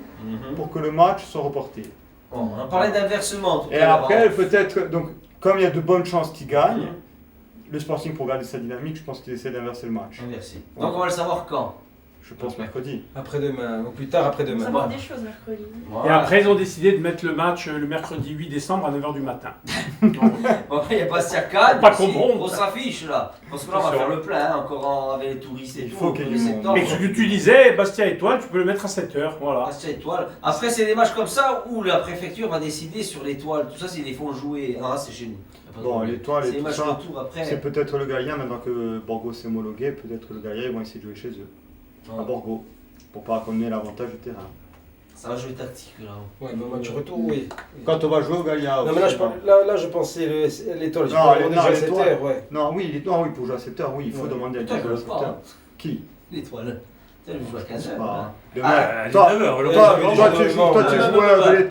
pour que le match soit reporté. Bon, on parlait d'inversement tout à Et l'heure. après, peut-être, donc, comme il y a de bonnes chances qu'ils gagnent, le Sporting, pour garder sa dynamique, je pense qu'il essaie d'inverser le match. Inversé. Donc on va le savoir quand? Je pense mercredi. Après-demain, ou plus tard après-demain. On va savoir des choses mercredi. Et après, ils ont décidé de mettre le match le mercredi 8 décembre à 9h du matin. Bon, après, il y a Bastia Cannes. Pas qu'on monte. Grosse affiche là. Parce que là, on va faire le plein, hein, encore avec les touristes et tout. faut qu'il y ait du monde. Et ce que tu disais, Bastia Étoile, tu peux le mettre à 7h. Voilà. Bastia Étoile. Après, c'est des matchs comme ça où la préfecture va décider sur l'étoile. Tout ça, c'est les font jouer. Ah, c'est chez nous. Bon, l'étoile C'est et les tout matchs ça, retour après. c'est peut-être le Gallia, maintenant que Borgo s'est homologué, peut-être que le Gallia, ils vont essayer de jouer chez eux, à Borgo, pour pas qu'on ait l'avantage du terrain. Ça va jouer tactique là. Ouais, bon match retour, oui. Quand on va jouer au Gallia. Non, mais là, je pensais l'étoile. Non, oui, pour jouer à 7h, oui, il faut demander à qui jouer à 7h. Qui? L'étoile. Tu joue à 15h.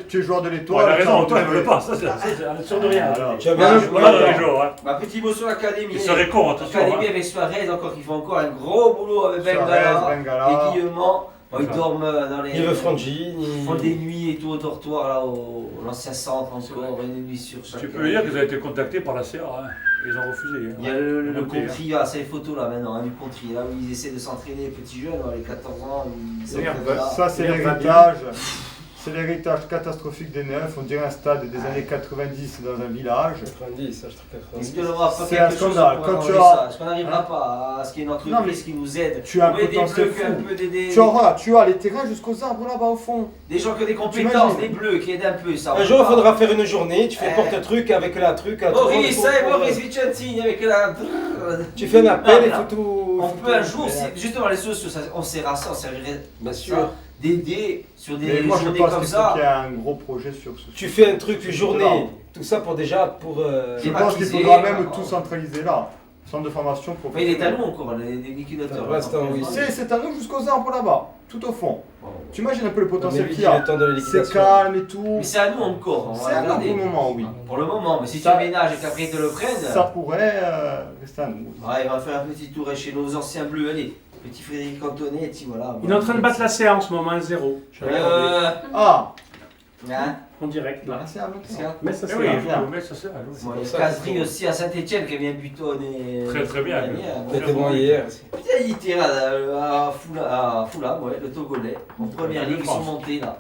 Tu es joueur de l'étoile. Ouais, raison, toi, il ne veut pas. Ça, c'est sûr de rien. Tu as bien Petit mot sur l'académie. Il serait con, attention. L'académie avec Suarez, encore, qui font encore un gros boulot avec Bengala. Et Guillaume. Ils dorment dans les. Il veut Frangine. Ils font des nuits et tout au dortoir, là, l'ancien centre encore, une nuit sur chaque. Tu peux dire qu'ils ont été contactés par la CA. Hein. Ils ont refusé. Hein. Il y a le Contry, c'est les photos là maintenant, hein, du Contry, là où ils essaient de s'entraîner, les petits jeunes, les 14 ans. Ça, c'est l'héritage. C'est l'héritage catastrophique des Neufs. On dirait un stade des années 90 dans un village. 90, Est-ce qu'on n'aura pas c'est un quelque chose scandale. pour Quand arranger tu ça? Est-ce qu'on n'arrivera pas à ce qu'il y ait une entreprise qui nous aide? Tu as un des potentiel bleus, un peu fou. Tu as les terrains jusqu'aux arbres là-bas au fond. des gens qui ont des compétences, des bleus qui aident un peu. Ça, un jour, il faudra faire une journée. Tu fais porte-truc avec la truc. Maurice Vicentini avec la. Tu fais un appel et faut tout. On peut un jour, justement, les sociaux, on servirait. Bien sûr. D'aider sur des Mais moi, je journées pense comme qu'il faut ça. qu'il y ait un gros projet sur ce. Tu fais un truc, une journée. Tout ça pour déjà. Je pense qu'il faudra même tout centraliser là. Centre de formation pour. Mais il est à nous encore, les liquidateurs. C'est à nous jusqu'aux arbres là-bas, tout au fond. Tu imagines un peu le potentiel qu'il y a. a. C'est calme et tout. Mais c'est à nous encore. C'est à nous pour le moment, oui. Pour le moment, mais si tu aménages et qu'après ils te le prennent. Ça pourrait rester à nous. Ouais, il va faire un petit tour chez nos anciens bleus. Allez, petit Frédéric Antonet, et puis voilà. Il est en train de battre la CA en ce moment, 1-0. Ah hein? En direct, là. Mais ça, c'est Casery aussi à Saint-Etienne qui vient butonner. Très bien. Il était bon hier. Putain, il était à Fulham, ouais, le Togolais. En première ligue, ils sont montés là.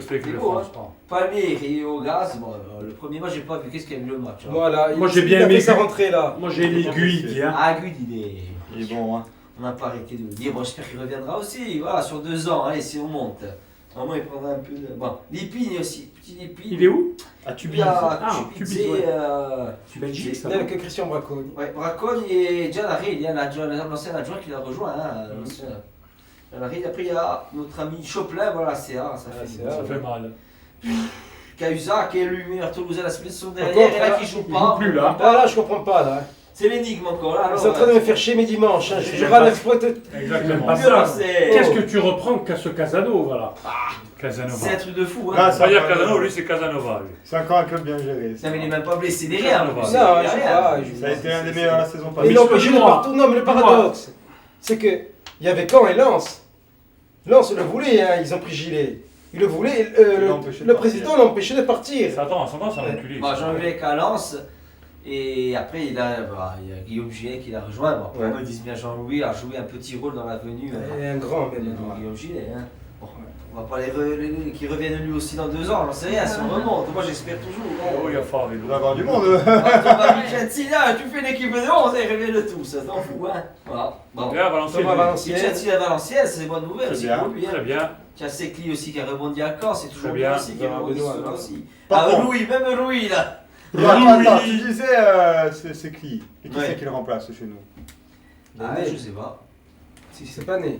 C'est beau, hein. Palmier et au gaz. Bon, le premier match, j'ai pas vu. Qu'est-ce qu'il y a eu le match? Voilà, moi j'ai bien aimé sa rentrée là. Moi j'ai aimé Guy. Ah, Guy, il est bon, hein. On n'a pas arrêté de le dire. Bon, j'espère qu'il reviendra aussi. Voilà, sur 2 ans, allez, si on monte. Vraiment, il prendra un peu de. Bon, Lépine aussi. Petit Lépine. Il est où? À Tubize. Tubize. Belgique, ça. Il y a que Christian Bracconi. Ouais, Bracconi et Gianarri, il y a l'ancien adjoint qui l'a rejoint. Hein, Gianarri. Après, il y a notre ami Choplin, voilà, CA. Ça fait mal. Cahuzac, qui est le meilleur Toulousain la semaine dernière, et là qui joue pas. Plus là. Là, je comprends pas là. C'est l'énigme encore là. Ils sont en train de me faire chier mes dimanches. Je râle Exactement. Qu'est-ce que tu reprends qu'à ce Casano, voilà. Casanova. C'est un truc de fou. Hein. Ça veut dire Casano, lui c'est Casanova. C'est encore un club bien géré. Non, mais il n'est même pas blessé derrière. Non, ça a été un des meilleurs la saison passée. Mais ils l'ont empêché de partout. Non, mais le paradoxe, c'est que il y avait Caen et Lens. Lens le voulait, hein, ils ont pris Gilet. Il le voulait, le président l'a empêché de partir. Attends, ça va reculer. Jean-Luc à Lens. Et après, il y a Guillaume Gillet qui l'a rejoint. Bon, me disent bien Jean-Louis a joué un petit rôle dans la venue. Et un grand même. Guillaume Gillet. Hein. Bon, on va pas qui reviennent lui aussi dans 2 ans, j'en sais rien, si on remonte. Moi j'espère toujours. Oh, il y a fort avec Il va y avoir du monde. Tu fais une équipe de 11 et ils reviennent tous, ça t'en fout, hein. Voilà. Bon. Bien, Valenciennes. Vicenzi à Valenciennes, c'est des bonnes nouvelles aussi pour lui. Très bien. Tu as Secli aussi qui a rebondi à Caen, c'est toujours Très bien bien. aussi qui a rebondi aussi. Par contre- Louis, même Louis là. Attends, tu disais c'est qui? Et qui Ouais. c'est qui le remplace chez nous? Ah, je sais pas. Si c'est pas né.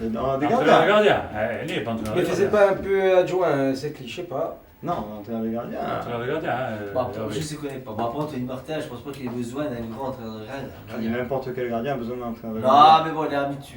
Dans des Entraîneur de gardiens. gardien. Elle n'est pas entraîneur Mais de faisait gardien. pas un peu adjoint, c'est cliché, je sais pas. Non, entraîneur des gardiens. Entraîneur de gardien. Bon, je ne connais pas. Bon, après Anthony Martin, je pense pas qu'il ait besoin d'un grand entraîneur de gardien. N'importe quel gardien a besoin d'un entraîneur de Non, gardien. mais bon,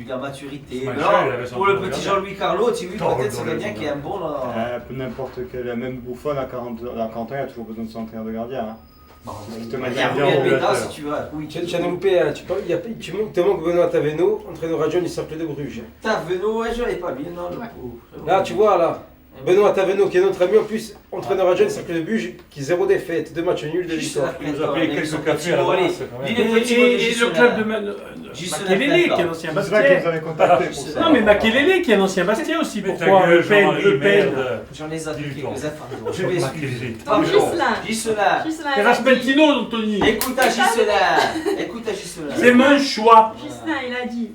la maturité. Michel, Mais il non, avait son pour le entraîneur de petit gardien. Jean-Louis Carlo, tu vois, Non, peut-être c'est non, quelqu'un non, qui est un bon là. N'importe quel, même Buffon à 40 ans, il a toujours besoin de son entraîneur de gardien. Hein. Bon, Il te il met y a bien Rubén au Médas, plateau. si tu veux. Oui, Tu as loupé, hein, tu te manques Benoît Taveno, entraîneur adjoint du Cercle de Bruges. Taveno, ouais, je l'avais pas bien, non, le Ouais. pauvre. Là, tu vois, là. Benoît Taveno, qui est notre ami, en plus, entraîneur adjoint du Cercle de Bruges, qui 0 défaite, 2 matchs nuls, 2 victoires. Il nous a payé quelques cafés à l'avance, quand même. Et le club de Makelele, qui est un ancien C'est là que vous Bastia. avez contacté pour ça. Non, mais Makelele, qui est un ancien Bastia aussi. Mais ta Pourquoi gueule, Le Pen, Jean-Marie, Le Pen. merde. J'en ai zappé Dis-le. quelques-uns, pardon. Je vais suivre. Bon, Gislain. Gislain. Gislain, Et il a dit- Raspeltino, Anthony. Écoute à Gislain. Écoute à Gislain. C'est mon choix. Gislain, il a dit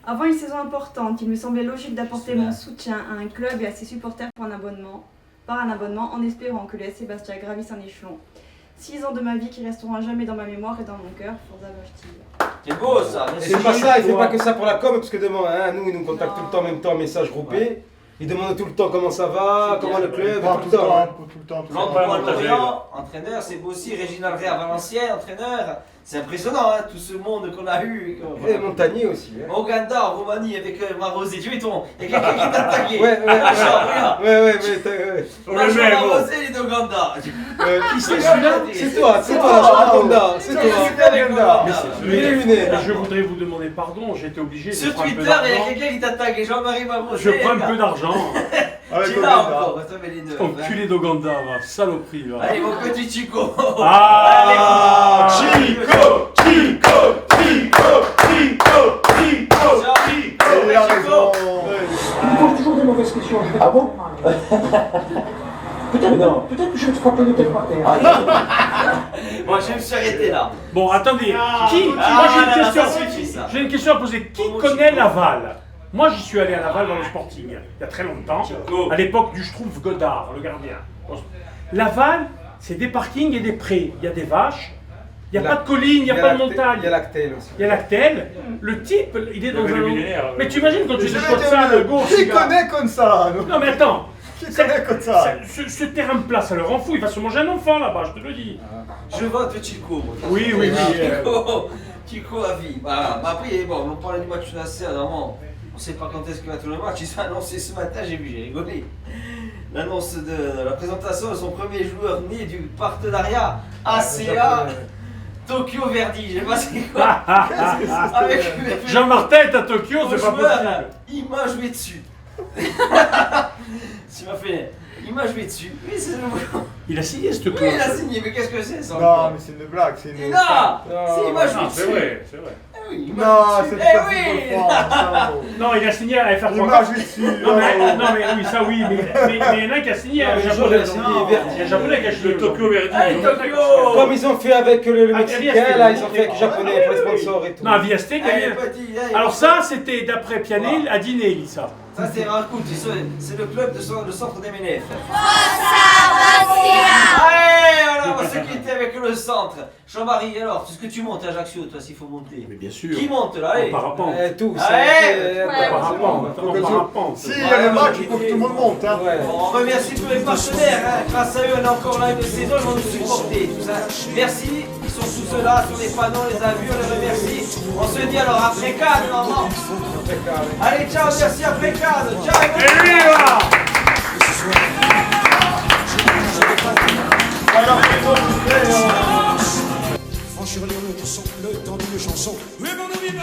avant une saison importante, il me semblait logique d'apporter mon soutien à un club et à ses supporters par un abonnement, en espérant que le SC Bastia gravisse un échelon. 6 ans de ma vie qui resteront à jamais dans ma mémoire et dans mon cœur. Forza Bastia. C'est beau ça. Et Merci. c'est pas ça, il fait pas que ça pour la com, parce que demain, hein, nous, ils nous contactent Non. tout le temps en même temps, message groupé. Ils demandent tout le temps comment ça va, C'est comment bien. le club, Tout tout le temps. hein. le temps. Jean-Paul Lorient, entraîneur, c'est beau aussi. Réginald Ray à Valenciennes, entraîneur. C'est impressionnant, hein, tout ce monde qu'on a eu. Et Montagnier aussi. Hein. Ouganda, en Roumanie, avec Marosé. Tu es ton. Il y a quelqu'un qui t'a attaqué. Ouais, Ah, Jean, regarde. ouais, mais On Là, le je met, vois bon. Marosé, il est d'Ouganda. qui c'est celui-là C'est toi, Jean-Paul c'est toi. Ouganda. Il est luné. Mais je voudrais vous demander pardon, j'ai été obligé de Sur prendre un peu Twitter, il y a d'argent. quelqu'un qui t'attaque. Et Jean-Marie Marosé. Je prends un peu d'argent. Avec Tu l'as Ouganda. encore, toi, mais les deux. Enculé d'Ouganda, va, saloperie. Va. Allez, mon petit Chico. Ah, Chico, Chico. Il a raison. Il pose toujours des mauvaises questions. Ah bon? Peut-être que je vais te frapper de tête par terre. Moi, je me suis arrêté là. Bon, attendez, moi j'ai une question à poser. Qui connaît Laval? Moi j'y suis allé à Laval dans le Sporting, il y a très longtemps, à l'époque du Schtroumpf Godard, le gardien. Laval, c'est des parkings et des prés. Il y a des vaches, il n'y a pas de collines, il n'y a pas de montagne. Il y a l'Actel aussi. Il y a l'Actel. Le type, il est dans Le un... millionnaire, Mais tu imagines quand tu Je te vais côtes dire, ça, le gauche. Qui connaît comme ça? Non mais attends, Qui connaît comme ça? ce terrain de place, ça leur rend fou, il va se manger un enfant là-bas, je te le dis. Je vote Chico. Oui. Chico à vie. Voilà. Mais après, bon, on parlait du match d'AC, normalement. On ne sait pas quand est-ce qu'il va tourner le match. Il s'est annoncé ce matin, j'ai rigolé. L'annonce de la présentation de son premier joueur né du partenariat ACA Tokyo Verdy. Je sais pas c'est quoi. Avec Jean-Martin est à Tokyo, c'est pas possible. Il m'a joué dessus. Tu m'as fait. Il m'a joué dessus. Oui, c'est le Il a signé cette Oui, clause. il a signé, mais qu'est-ce que c'est ça? Non, mais c'est une blague. C'est une. Non, si, il m'a joué dessus. C'est vrai, c'est vrai. Eh oui, il m'a Non, joué c'est dessus. pas Eh oui. Non, il a signé à FR3. Il m'a joué dessus. Non mais oui, ça oui, mais il y en a qui a signé un japonais. Il y a un japonais qui a signé Le Tokyo Verdy. Hey, Tokyo. Comme ils ont fait avec le Ah, Mexicain, Viastek, là, ils ont ok. fait avec le Japonais pour les sponsors et tout. Non, Viastek, Allez, elle- petit, allez, Alors petit. ça, c'était d'après Pianel à Dinelli, ça. Ça c'est Racoult, c'est le club de le centre d'MNF. Allez, voilà, on va se quitter avec le centre. Jean-Marie, alors, tout ce que tu montes à Ajaccio, toi, s'il faut monter. Mais bien sûr. Qui monte là, allez. En parapente. Tous. Allez. En parapente. En parapente. Si, il y a le match, il faut que tout le monde monte. Hein. On remercie tous les partenaires, hein. Grâce à eux on est encore là une saison, ils vont nous supporter. Tout ça. Merci, ils sont tous là sur les panneaux, on les a vus, on les remercie. On se dit alors après Cannes, maman. Allez, ciao, merci après Cannes. Ciao. Et lui, là Franchir les routes sont le temps d'une chanson. Oui, mon ami,